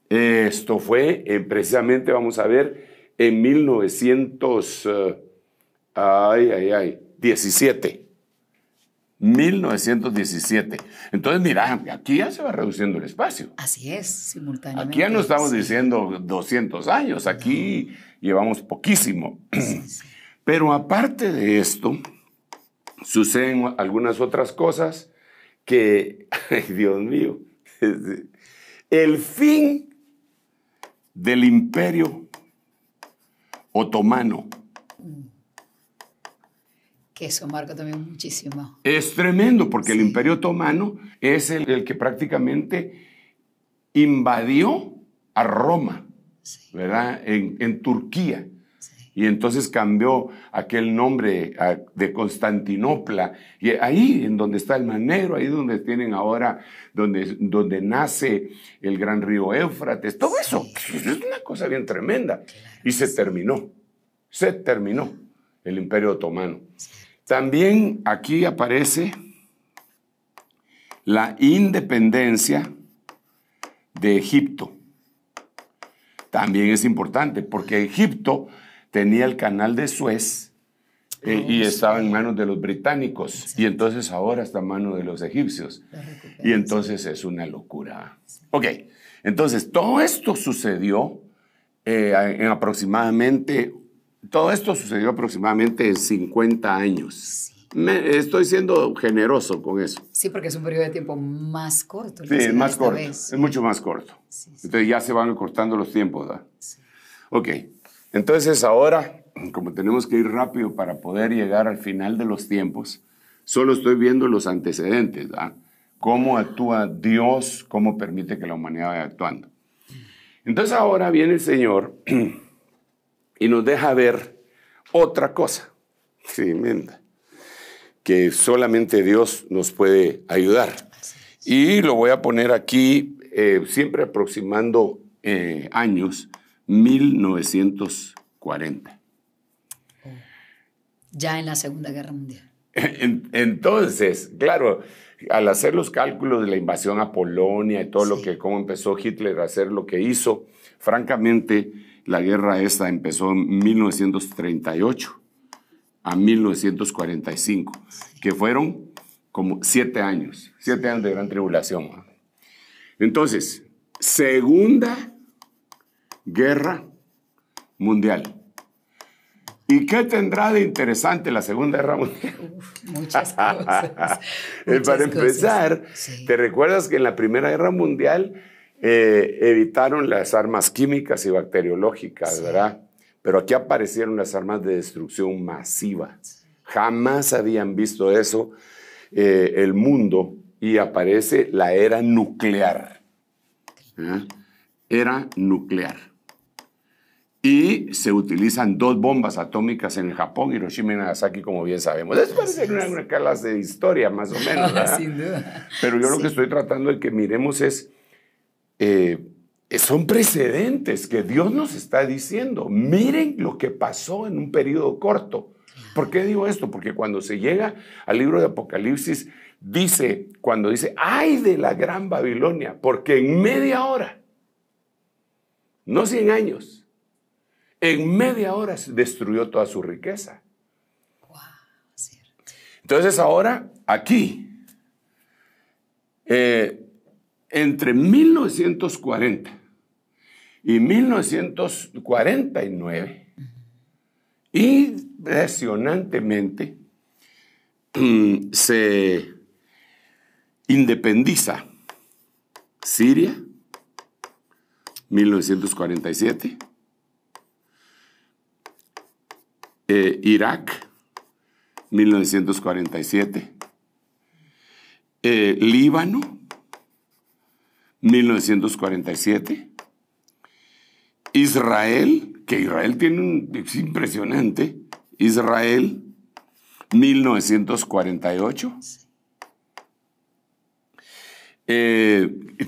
Esto fue precisamente, vamos a ver, en 1917. 1917. Entonces, mira, aquí ya se va reduciendo el espacio. Así es, simultáneamente. Aquí ya no estamos diciendo 200 años, aquí llevamos poquísimo. Sí. Pero aparte de esto, suceden algunas otras cosas que, ay, Dios mío, el fin del Imperio Otomano. Que eso marca también muchísimo. Es tremendo, porque el Imperio Otomano es el que prácticamente invadió a Roma, ¿verdad? En Turquía. Y entonces cambió aquel nombre de Constantinopla. Y ahí, en donde está el Mar Negro, ahí donde tienen ahora, donde nace el gran río Éufrates, todo eso. Es una cosa bien tremenda. Y se terminó el Imperio Otomano. También aquí aparece la independencia de Egipto. También es importante, porque Egipto tenía el canal de Suez y estaba en manos de los británicos. Exacto. Y entonces ahora está en manos de los egipcios. Y entonces es una locura. Ok, entonces todo esto sucedió aproximadamente en 50 años. Sí. Estoy siendo generoso con eso. Sí, porque es un periodo de tiempo más corto. Sí, es más corto, es mucho más corto. Sí, sí. Entonces ya se van cortando los tiempos, ¿verdad? Sí. Ok. Entonces ahora, como tenemos que ir rápido para poder llegar al final de los tiempos, solo estoy viendo los antecedentes, ¿verdad? Cómo actúa Dios, cómo permite que la humanidad vaya actuando. Entonces ahora viene el Señor y nos deja ver otra cosa tremenda, que solamente Dios nos puede ayudar. Y lo voy a poner aquí, siempre aproximando años, 1940. Ya en la Segunda Guerra Mundial. Entonces, claro, al hacer los cálculos de la invasión a Polonia y todo cómo empezó Hitler a hacer lo que hizo, francamente, la guerra esta empezó en 1938 a 1945, que fueron como 7 años de gran tribulación. Entonces, Segunda Guerra Mundial. ¿Y qué tendrá de interesante la Segunda Guerra Mundial? Muchas cosas. Para empezar, ¿te recuerdas que en la Primera Guerra Mundial evitaron las armas químicas y bacteriológicas, ¿verdad? Pero aquí aparecieron las armas de destrucción masiva. Jamás habían visto eso el mundo, y aparece la era nuclear. Era nuclear. Y se utilizan 2 bombas atómicas en el Japón, Hiroshima y Nagasaki, como bien sabemos. Eso parece una clase de historia, más o menos, ¿verdad? Sin duda. Pero yo lo que estoy tratando de que miremos es, son precedentes que Dios nos está diciendo. Miren lo que pasó en un periodo corto. ¿Por qué digo esto? Porque cuando se llega al libro de Apocalipsis, dice, cuando dice, ¡ay de la gran Babilonia! Porque en media hora, no 100 años, en media hora se destruyó toda su riqueza. Wow, cierto. Entonces ahora, aquí, entre 1940 y 1949, impresionantemente, se independiza Siria, 1947, Irak, 1947, Líbano, 1947, Israel, que Israel tiene es impresionante, Israel, 1948.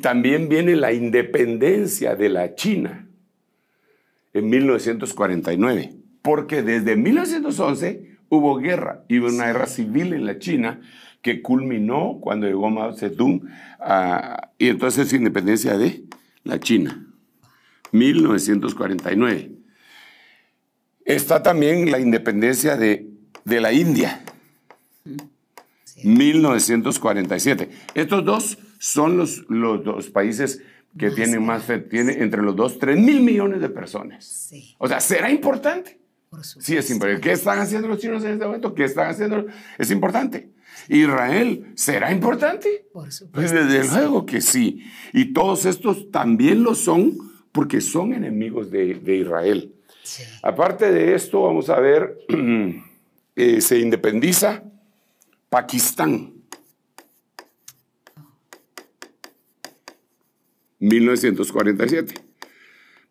También viene la independencia de la China en 1949, porque desde 1911 hubo guerra, y hubo una guerra civil en la China que culminó cuando llegó Mao Zedong, y entonces independencia de la China, 1949. Está también la independencia de la India, 1947. Estos dos son los dos países que tienen más fe, tiene entre los dos 3.000 millones de personas. Sí. O sea, ¿será importante? Por supuesto. Sí, es importante. ¿Qué están haciendo los chinos en este momento? ¿Qué están haciendo? Es importante. ¿Israel será importante? Por supuesto. Pues desde luego que sí. Y todos estos también lo son porque son enemigos de Israel. Sí. Aparte de esto, vamos a ver, se independiza Pakistán, 1947.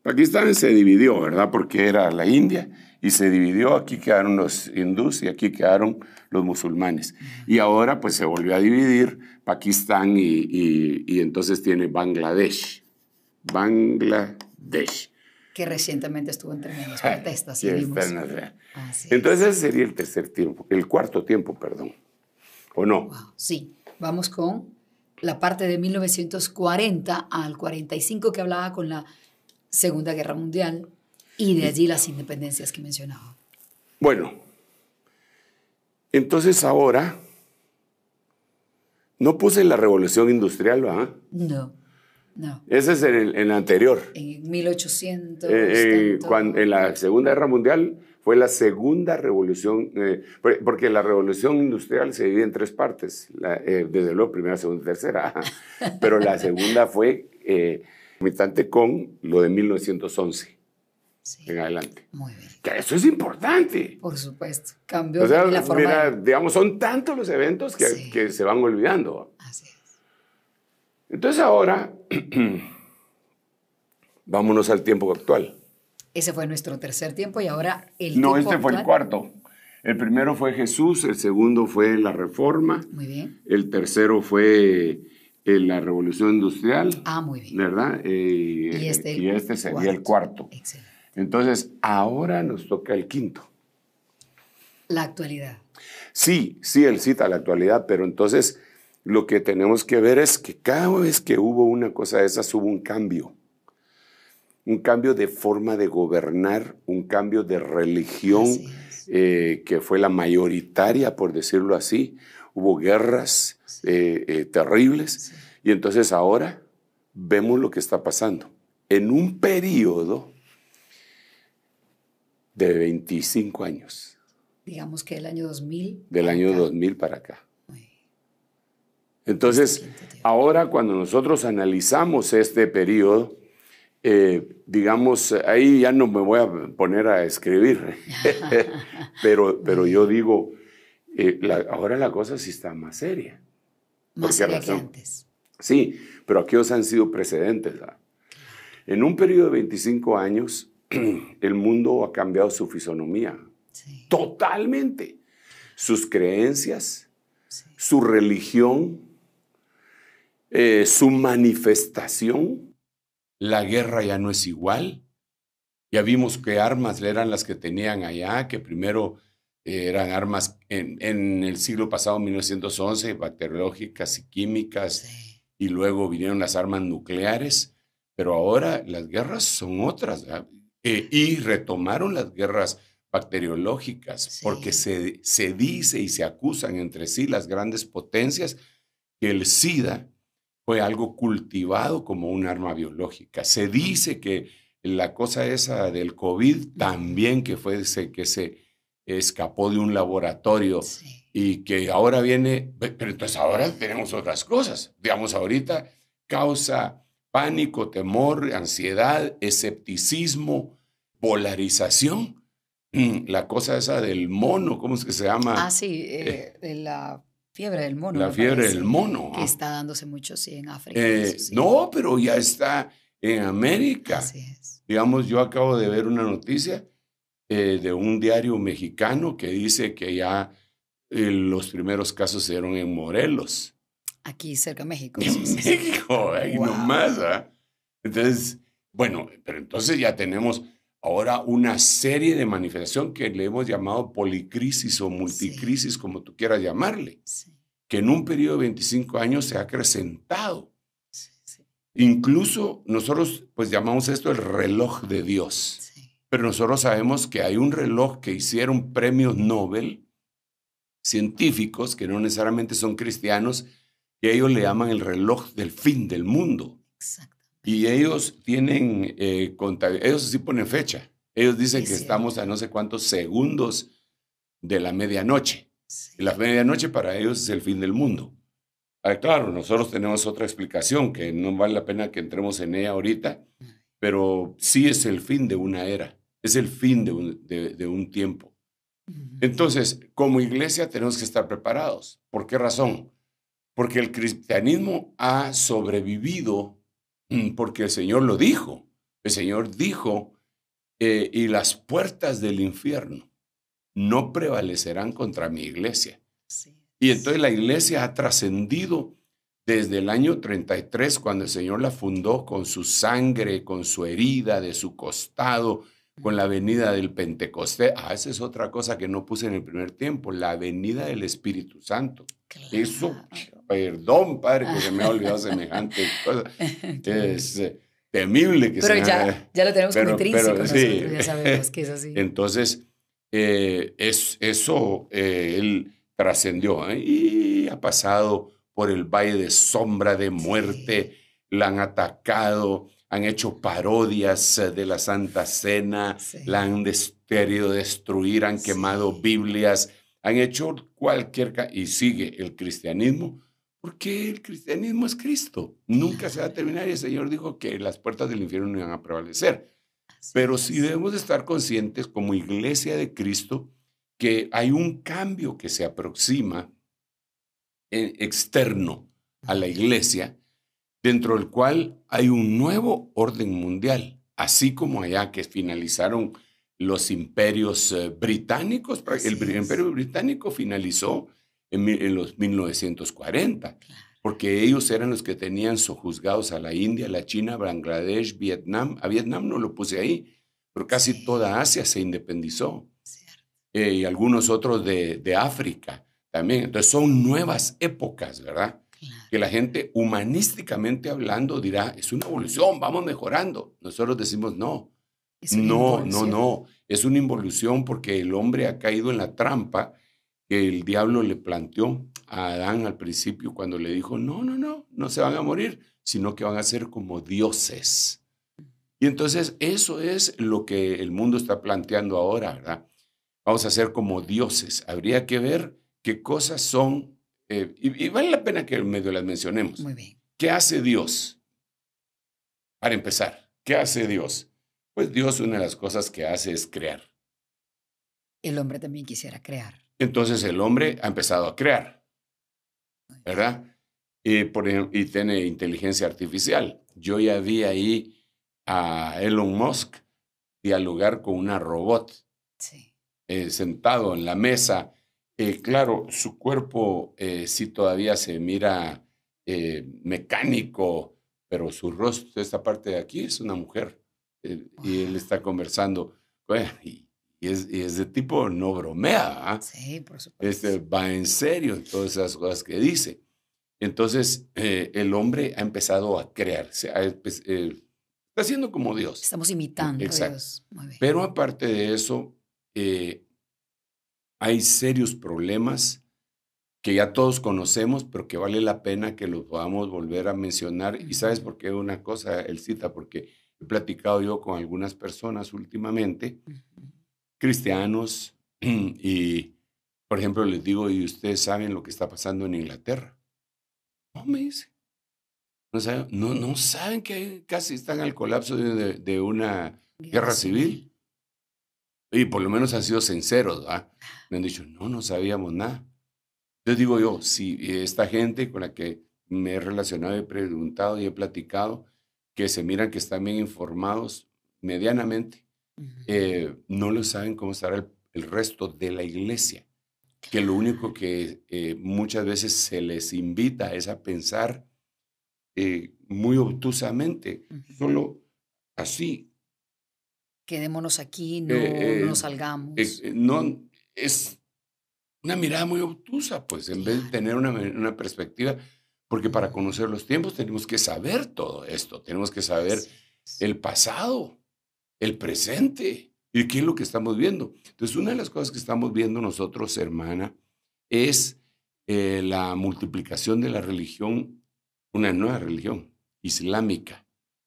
Pakistán se dividió, ¿verdad? Porque era la India y se dividió. Aquí quedaron los hindús y aquí quedaron los musulmanes. Y ahora pues se volvió a dividir Pakistán y entonces tiene Bangladesh. Bangladesh. Que recientemente estuvo en tremendas protestas. Sí, vimos. Así entonces ese sería el tercer tiempo, el cuarto tiempo, perdón. ¿O no? Wow, sí, vamos con la parte de 1940 al 45 que hablaba con la Segunda Guerra Mundial y de allí las independencias que mencionaba. Bueno, entonces ahora no puse la Revolución Industrial, ¿verdad? No. Ese es en el anterior. En 1800. En la Segunda Guerra Mundial fue la segunda revolución, porque la revolución industrial se divide en tres partes, desde luego primera, segunda y tercera, pero la segunda fue limitante con lo de 1911 en adelante. Muy bien. Que eso es importante. Por supuesto. Cambió O sea, la forma. mira, digamos, son tantos los eventos que se van olvidando. Así es. Entonces ahora, vámonos al tiempo actual. Ese fue nuestro tercer tiempo y ahora el No, tiempo este fue el actual. cuarto. El primero fue Jesús, el segundo fue la Reforma. Muy bien. El tercero fue la Revolución Industrial. Muy bien. ¿Verdad? Y este sería el cuarto. Excelente. Entonces, ahora nos toca el quinto. La actualidad. Sí, él cita la actualidad, pero entonces lo que tenemos que ver es que cada vez que hubo una cosa de esas, hubo un cambio de forma de gobernar, un cambio de religión que fue la mayoritaria, por decirlo así. Hubo guerras terribles y entonces ahora vemos lo que está pasando. En un periodo de 25 años. Digamos que el año 2000. Del año 2000 para acá. Entonces, ahora cuando nosotros analizamos este periodo, digamos, ahí ya no me voy a poner a escribir, pero yo digo, ahora la cosa sí está más seria. Más seria que antes. Sí, pero aquellos han sido precedentes, ¿verdad? En un periodo de 25 años, el mundo ha cambiado su fisonomía. Sí. Totalmente. Sus creencias, su religión, su manifestación. La guerra ya no es igual. Ya vimos qué armas eran las que tenían allá, que primero Eran armas en el siglo pasado, 1911, bacteriológicas y químicas, Sí. y luego vinieron las armas nucleares, pero ahora las guerras son otras, ¿verdad? Y retomaron las guerras bacteriológicas, porque Sí. se dice y se acusan entre sí las grandes potencias que el SIDA fue algo cultivado como un arma biológica. Se dice que la cosa esa del COVID también que se escapó de un laboratorio Sí. y que ahora viene, pero entonces ahora tenemos otras cosas. Digamos, ahorita causa pánico, temor, ansiedad, escepticismo, polarización. La cosa esa del mono, ¿cómo es que se llama? Sí, de la fiebre del mono, La me fiebre del parece, mono. que está dándose mucho, sí, en África y eso, sí. No, pero ya está en América. Así es. Digamos, yo acabo de ver una noticia de un diario mexicano que dice que ya los primeros casos se dieron en Morelos. Aquí cerca de México. En Sí, sí, sí. México, ahí Wow. nomás. ¿Ah? Entonces, bueno, pero entonces ya tenemos ahora una serie de manifestación que le hemos llamado policrisis o multicrisis, como tú quieras llamarle, Sí, que en un periodo de 25 años se ha acrecentado. sí, sí, Incluso nosotros pues llamamos esto el reloj de Dios. sí. Pero nosotros sabemos que hay un reloj que hicieron premios Nobel científicos, que no necesariamente son cristianos, que ellos le llaman el reloj del fin del mundo. Exactamente. Y ellos tienen, ellos sí ponen fecha. Ellos dicen Es que cierto. estamos a no sé cuántos segundos de la medianoche. Sí. Y la medianoche para ellos es el fin del mundo. Claro, nosotros tenemos otra explicación que no vale la pena que entremos en ella ahorita, pero sí es el fin de una era, es el fin de un tiempo. Ujú. Entonces, como iglesia tenemos que estar preparados. ¿Por qué razón? Porque el cristianismo ha sobrevivido porque el Señor lo dijo. El Señor dijo, y las puertas del infierno no prevalecerán contra mi iglesia. Sí. Y entonces la iglesia ha trascendido desde el año 33, cuando el Señor la fundó con su sangre, con su herida de su costado, con la venida del Pentecostés. Esa es otra cosa que no puse en el primer tiempo, la venida del Espíritu Santo. Claro. Eso, perdón, Padre, que se me ha olvidado semejante cosa. Es temible que Pero sea. ya lo tenemos como intrínseco pero, nosotros, sí. ya sabemos que es así. Entonces, eso él trascendió y ha pasado por el valle de sombra de muerte, la han atacado, han hecho parodias de la Santa Cena, la han querido destruir, han quemado Biblias, han hecho y sigue el cristianismo, porque el cristianismo es Cristo. Nunca se va a terminar y el Señor dijo que las puertas del infierno no iban a prevalecer. Pero sí debemos de estar conscientes como iglesia de Cristo que hay un cambio que se aproxima externo a la iglesia, dentro del cual hay un nuevo orden mundial, así como allá que finalizaron los imperios británicos. El imperio británico finalizó en los 1940, porque ellos eran los que tenían sojuzgados a la India, la China, Bangladesh, Vietnam. A Vietnam no lo puse ahí, pero casi toda Asia se independizó. Y algunos otros de África también. Entonces son nuevas épocas, ¿verdad? Claro. Que la gente humanísticamente hablando dirá, es una evolución, vamos mejorando. Nosotros decimos no. No. Es una involución porque el hombre ha caído en la trampa que el diablo le planteó a Adán al principio cuando le dijo, no se van a morir, sino que van a ser como dioses. Y entonces eso es lo que el mundo está planteando ahora, ¿verdad? Vamos a ser como dioses. Habría que ver qué cosas son, y vale la pena que medio las mencionemos. Muy bien. ¿Qué hace Dios? Para empezar, ¿qué hace Dios? Pues Dios, una de las cosas que hace es crear. El hombre también quisiera crear. Entonces el hombre ha empezado a crear, ¿verdad? Y tiene inteligencia artificial. Yo ya vi ahí a Elon Musk dialogar con una robot. Sí. Sentado en la mesa. Claro, su cuerpo sí todavía se mira mecánico, pero su rostro, esta parte de aquí, es una mujer. Y él está conversando. Y es de tipo no bromea, ¿ah? Sí, por supuesto. Va en serio en todas esas cosas que dice. Entonces, el hombre ha empezado a crearse, está siendo como Dios. Estamos imitando a Exacto. Dios. Muy bien. Pero aparte de eso, hay serios problemas que ya todos conocemos, pero que vale la pena que los podamos volver a mencionar. Y ¿sabes por qué una cosa, Elcita? Porque he platicado yo con algunas personas últimamente, cristianos, y por ejemplo les digo, ¿y ustedes saben lo que está pasando en Inglaterra? No, me dice. No saben que casi están al colapso de una guerra civil. Y por lo menos han sido sinceros, ¿verdad? Me han dicho, no sabíamos nada. Entonces digo yo, si esta gente con la que me he relacionado, he preguntado y he platicado, que se miran que están bien informados medianamente, no lo saben cómo estará el resto de la iglesia. Que lo único que muchas veces se les invita es a pensar muy obtusamente, solo así. Quedémonos aquí, no nos salgamos. No, es una mirada muy obtusa, pues, en vez de tener una perspectiva, porque para conocer los tiempos tenemos que saber todo esto, tenemos que saber el pasado, el presente, y qué es lo que estamos viendo. Entonces, una de las cosas que estamos viendo nosotros, hermana, es la multiplicación de la religión, una nueva religión islámica.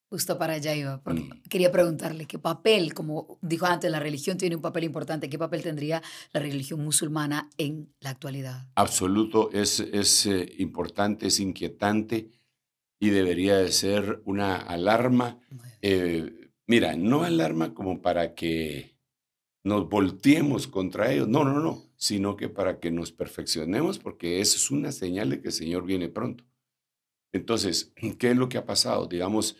Justo para allá iba. Quería preguntarle qué papel, como dijo antes, la religión tiene un papel importante. ¿Qué papel tendría la religión musulmana en la actualidad? Absoluto, es importante, es inquietante y debería de ser una alarma. Mira, no alarma como para que nos volteemos contra ellos, no, sino que para que nos perfeccionemos, porque eso es una señal de que el Señor viene pronto. Entonces, ¿qué es lo que ha pasado? Digamos,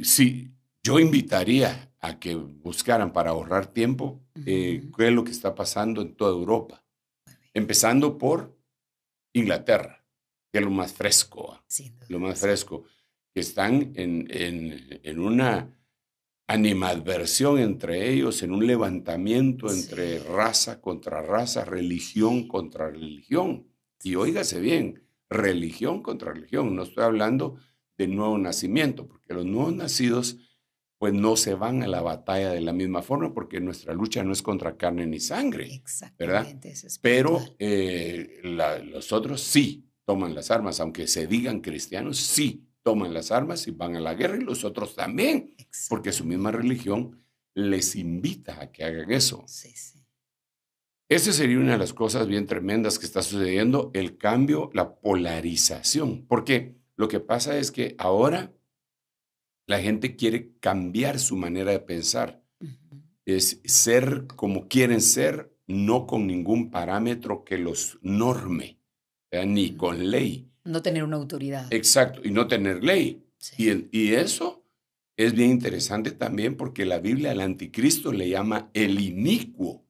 sí, yo invitaría a que buscaran para ahorrar tiempo qué es lo que está pasando en toda Europa, empezando por Inglaterra, que es lo más fresco, que están en una animadversión entre ellos, en un levantamiento entre raza contra raza, religión contra religión. Y óigase bien, religión contra religión, no estoy hablando de nuevo nacimiento, porque los nuevos nacidos pues no se van a la batalla de la misma forma, porque nuestra lucha no es contra carne ni sangre, ¿verdad? Pero los otros sí toman las armas, aunque se digan cristianos, sí toman las armas y van a la guerra, y los otros también, porque su misma religión les invita a que hagan eso. Esa sería una de las cosas bien tremendas que está sucediendo, el cambio, la polarización, porque lo que pasa es que ahora la gente quiere cambiar su manera de pensar. Es ser como quieren ser, no con ningún parámetro que los norme, ni con ley. No tener una autoridad. Exacto, y no tener ley. Y eso es bien interesante también porque la Biblia al anticristo le llama el inicuo.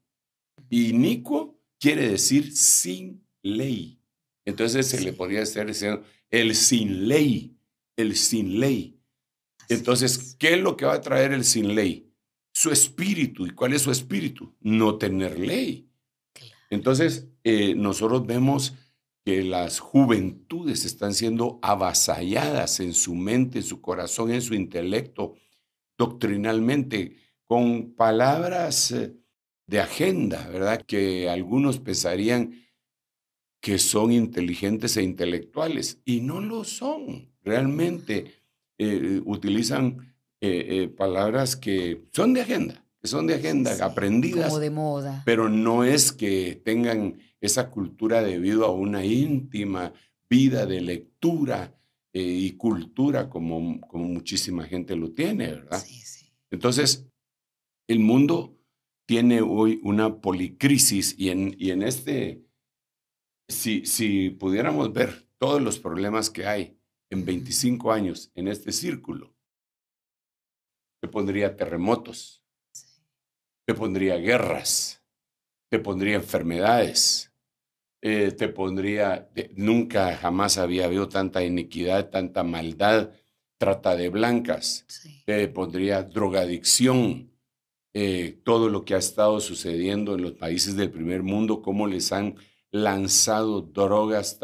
Inicuo quiere decir sin ley. Entonces se le podría estar diciendo el sin ley, el sin ley. Entonces, ¿qué es lo que va a traer el sin ley? Su espíritu. ¿Y cuál es su espíritu? No tener ley. Entonces, nosotros vemos que las juventudes están siendo avasalladas en su mente, en su corazón, en su intelecto, doctrinalmente, con palabras de agenda, ¿verdad? Que algunos pensarían que son inteligentes e intelectuales, y no lo son. Realmente utilizan palabras que son de agenda, aprendidas. Como de moda. Pero no es que tengan esa cultura debido a una íntima vida de lectura y cultura como muchísima gente lo tiene, ¿verdad? Entonces, el mundo tiene hoy una policrisis y en este... Si pudiéramos ver todos los problemas que hay en 25 años en este círculo, te pondría terremotos, te pondría guerras, te pondría enfermedades, te pondría... Nunca jamás había habido tanta iniquidad, tanta maldad, trata de blancas, te pondría drogadicción, todo lo que ha estado sucediendo en los países del primer mundo, cómo les han lanzado drogas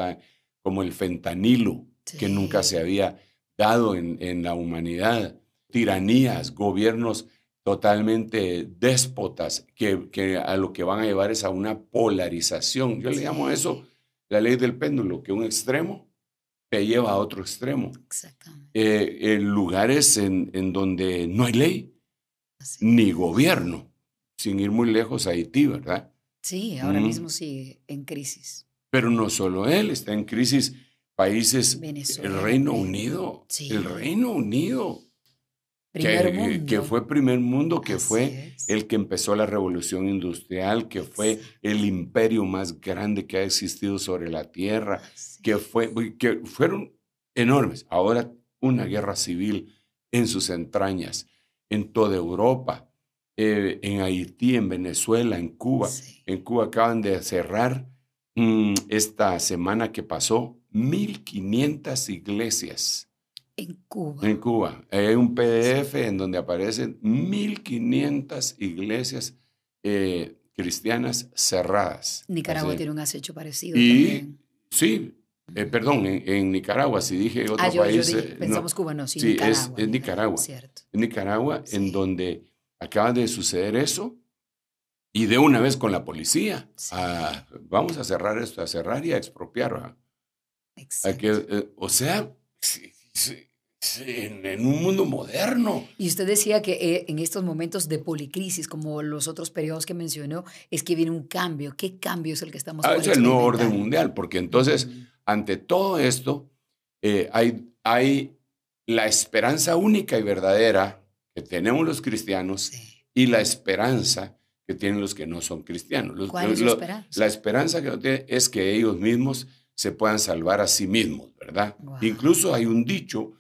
como el fentanilo, que nunca se había dado en la humanidad, tiranías, gobiernos totalmente déspotas, que a lo que van a llevar es a una polarización. Yo le llamo a eso la ley del péndulo, que un extremo te lleva a otro extremo. Exactamente. En lugares en donde no hay ley, Así ni es. gobierno, sin ir muy lejos, Haití, ¿verdad? Sí, ahora mismo sigue en crisis. Pero no solo él, está en crisis países, Venezuela, el Reino Perú. Unido, Sí. el Reino Unido, Primer mundo. que fue primer mundo, que Así fue es. el que empezó la revolución industrial, que fue Exacto. el imperio más grande que ha existido sobre la tierra, Así que es. fueron enormes. Ahora una guerra civil en sus entrañas, en toda Europa, en Haití, en Venezuela, en Cuba. Sí. En Cuba acaban de cerrar esta semana que pasó 1.500 iglesias. En Cuba. En Cuba. Hay un PDF en donde aparecen 1.500 iglesias cristianas cerradas. Nicaragua Así. tiene un acecho parecido Y también. sí, perdón, en Nicaragua, si dije otro Yo país. dije, No. pensamos Cuba, no, sí, Sí, Nicaragua. es Nicaragua. Cierto. En Nicaragua, Sí. en donde acaba de suceder eso, y de una vez con la policía. Sí. Vamos a cerrar esto, a cerrar y a expropiar. ¿Verdad? Exacto. O sea, en un mundo moderno. Y usted decía que en estos momentos de policrisis, como los otros periodos que mencionó, es que viene un cambio. ¿Qué cambio es el que estamos por Es el nuevo orden experimentar? mundial, porque entonces, ante todo esto, hay la esperanza única y verdadera que tenemos los cristianos Sí. y la esperanza que tienen los que no son cristianos. ¿Cuál es su esperanza? La esperanza que tienen es que ellos mismos se puedan salvar a sí mismos, ¿verdad? Wow. Incluso hay un dicho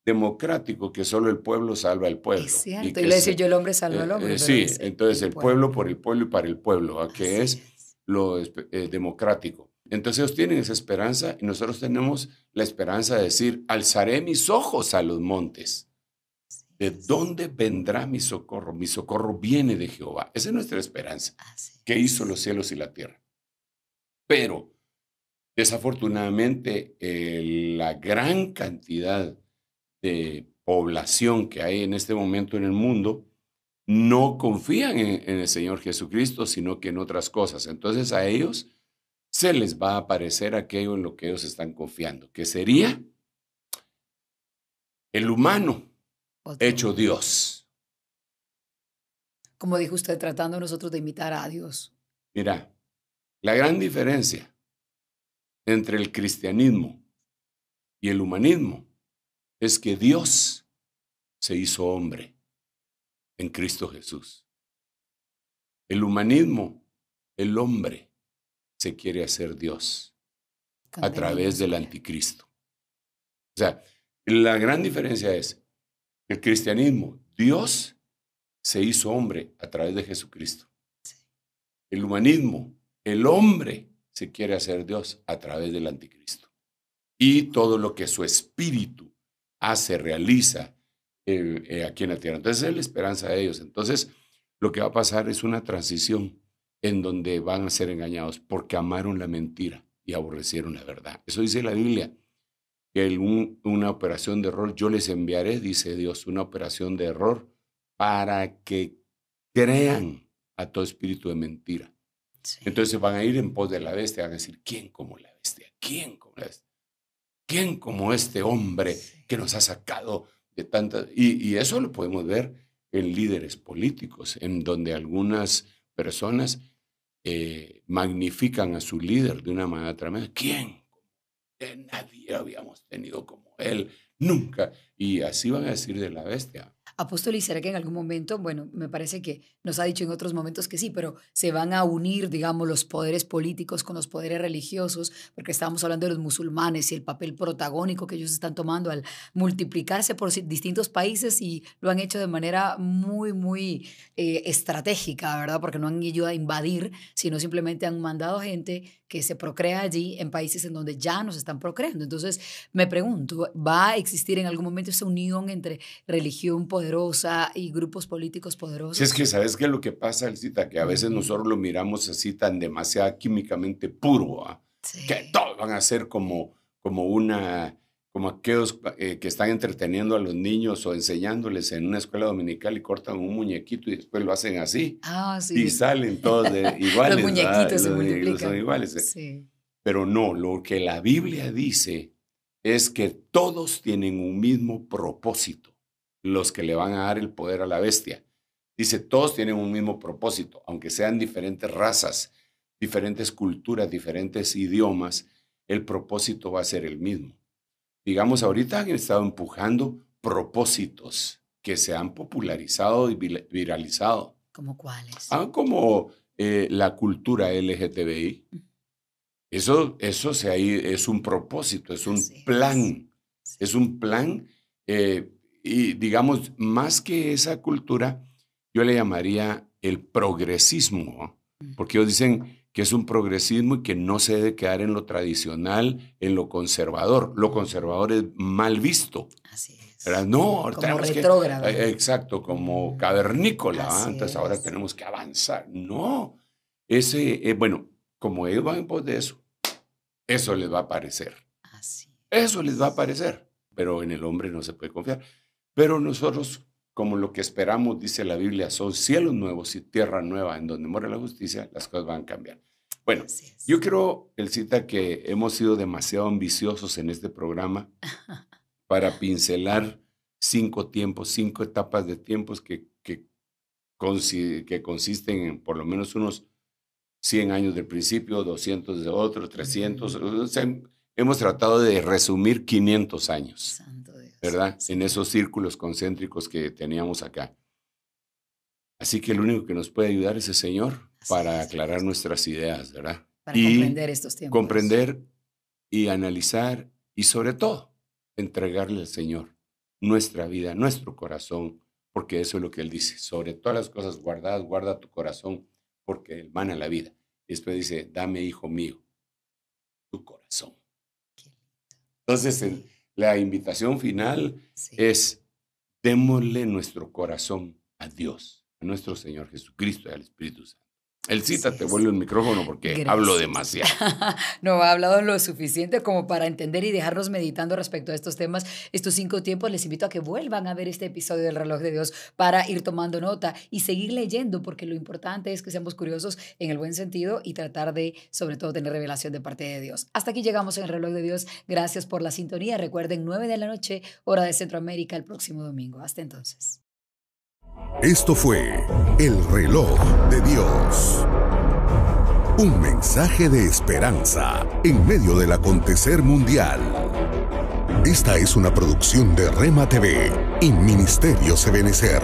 democrático que solo el pueblo salva al pueblo. Es cierto. Y que le decía yo, el hombre salva al hombre. sí, entonces el pueblo por el pueblo y para el pueblo, que Así es lo democrático. Entonces ellos tienen esa esperanza y nosotros tenemos la esperanza de decir, alzaré mis ojos a los montes. ¿De dónde vendrá mi socorro? Mi socorro viene de Jehová. Esa es nuestra esperanza, que hizo los cielos y la tierra. Pero, desafortunadamente, la gran cantidad de población que hay en este momento en el mundo no confían en el Señor Jesucristo, sino que en otras cosas. Entonces a ellos se les va a aparecer aquello en lo que ellos están confiando, que sería el humano hecho Dios. Como dijo usted, tratando nosotros de imitar a Dios. Mira, la gran diferencia entre el cristianismo y el humanismo es que Dios se hizo hombre en Cristo Jesús. El humanismo, el hombre se quiere hacer Dios a través del anticristo. O sea, la gran diferencia es el cristianismo, Dios se hizo hombre a través de Jesucristo. El humanismo, el hombre se quiere hacer Dios a través del anticristo. Y todo lo que su espíritu hace, realiza aquí en la tierra. Entonces es la esperanza de ellos. Entonces lo que va a pasar es una transición en donde van a ser engañados porque amaron la mentira y aborrecieron la verdad. Eso dice la Biblia, que una operación de error, yo les enviaré, dice Dios, una operación de error para que crean a todo espíritu de mentira. Sí. Entonces van a ir en pos de la bestia, van a decir, ¿quién como la bestia? ¿Quién como la bestia? ¿Quién como este hombre que nos ha sacado de tantas? Y eso lo podemos ver en líderes políticos, en donde algunas personas magnifican a su líder de una manera tremenda. ¿Quién? Nadie habíamos tenido como él, nunca. Y así van a decir de la bestia. Apóstol, ¿y será que en algún momento, bueno, me parece que nos ha dicho en otros momentos que sí, pero se van a unir, digamos, los poderes políticos con los poderes religiosos, porque estábamos hablando de los musulmanes y el papel protagónico que ellos están tomando al multiplicarse por distintos países y lo han hecho de manera muy estratégica, ¿verdad? Porque no han ido a invadir, sino simplemente han mandado gente que se procrea allí en países en donde ya nos están procreando. Entonces, me pregunto, ¿va a existir en algún momento esa unión entre religión, poder poderosa y grupos políticos poderosos. Si es que, ¿sabes qué es lo que pasa, Elcita? Que a veces nosotros lo miramos así tan demasiado químicamente puro, ¿eh? Sí. Que todos van a ser como aquellos que están entreteniendo a los niños o enseñándoles en una escuela dominical y cortan un muñequito y después lo hacen así. Sí. Y salen todos iguales. Los muñequitos se multiplican. Son iguales. Sí. Pero no, lo que la Biblia dice es que todos tienen un mismo propósito, los que le van a dar el poder a la bestia. Dice, todos tienen un mismo propósito, aunque sean diferentes razas, diferentes culturas, diferentes idiomas, el propósito va a ser el mismo. Digamos, ahorita han estado empujando propósitos que se han popularizado y viralizado. ¿Cómo cuáles? Como la cultura LGTBI. Eso es un propósito, es un plan. Es un plan y digamos, más que esa cultura, yo le llamaría el progresismo, ¿no? Porque ellos dicen que es un progresismo y que no se debe quedar en lo tradicional, en lo conservador. Lo conservador es mal visto. Así es. ¿Verdad? No, como tenemos retrógrado. Exacto, como cavernícola. Entonces ahora tenemos que avanzar. No, bueno, como ellos van en pos de eso les va a parecer. Eso les va a parecer. Pero en el hombre no se puede confiar. Pero nosotros, como lo que esperamos, dice la Biblia, son cielos nuevos y tierra nueva, en donde mora la justicia, las cosas van a cambiar. Bueno, yo creo, Elcita, que hemos sido demasiado ambiciosos en este programa para pincelar 5 etapas de tiempos que consisten en por lo menos unos 100 años del principio, 200 de otro, 300. O sea, hemos tratado de resumir 500 años. Santo Dios. ¿Verdad? Sí. En esos círculos concéntricos que teníamos acá. Así que lo único que nos puede ayudar es el Señor para aclarar nuestras ideas, ¿verdad? Para comprender estos tiempos. Comprender y analizar y sobre todo entregarle al Señor nuestra vida, nuestro corazón, porque eso es lo que Él dice. Sobre todas las cosas guardadas, guarda tu corazón, porque Él mana la vida. Y después dice, dame, hijo mío, tu corazón. Entonces, la invitación final es, démosle nuestro corazón a Dios, a nuestro Señor Jesucristo y al Espíritu Santo. Elcita, te vuelvo el micrófono porque hablo demasiado. No, ha hablado lo suficiente como para entender y dejarnos meditando respecto a estos temas, estos 5 tiempos. Les invito a que vuelvan a ver este episodio del Reloj de Dios para ir tomando nota y seguir leyendo, porque lo importante es que seamos curiosos en el buen sentido y tratar de, sobre todo, tener revelación de parte de Dios. Hasta aquí llegamos en el Reloj de Dios. Gracias por la sintonía. Recuerden, 9 de la noche, hora de Centroamérica, el próximo domingo. Hasta entonces. Esto fue El Reloj de Dios. Un mensaje de esperanza en medio del acontecer mundial. Esta es una producción de Rema TV y Ministerio Ebenecer.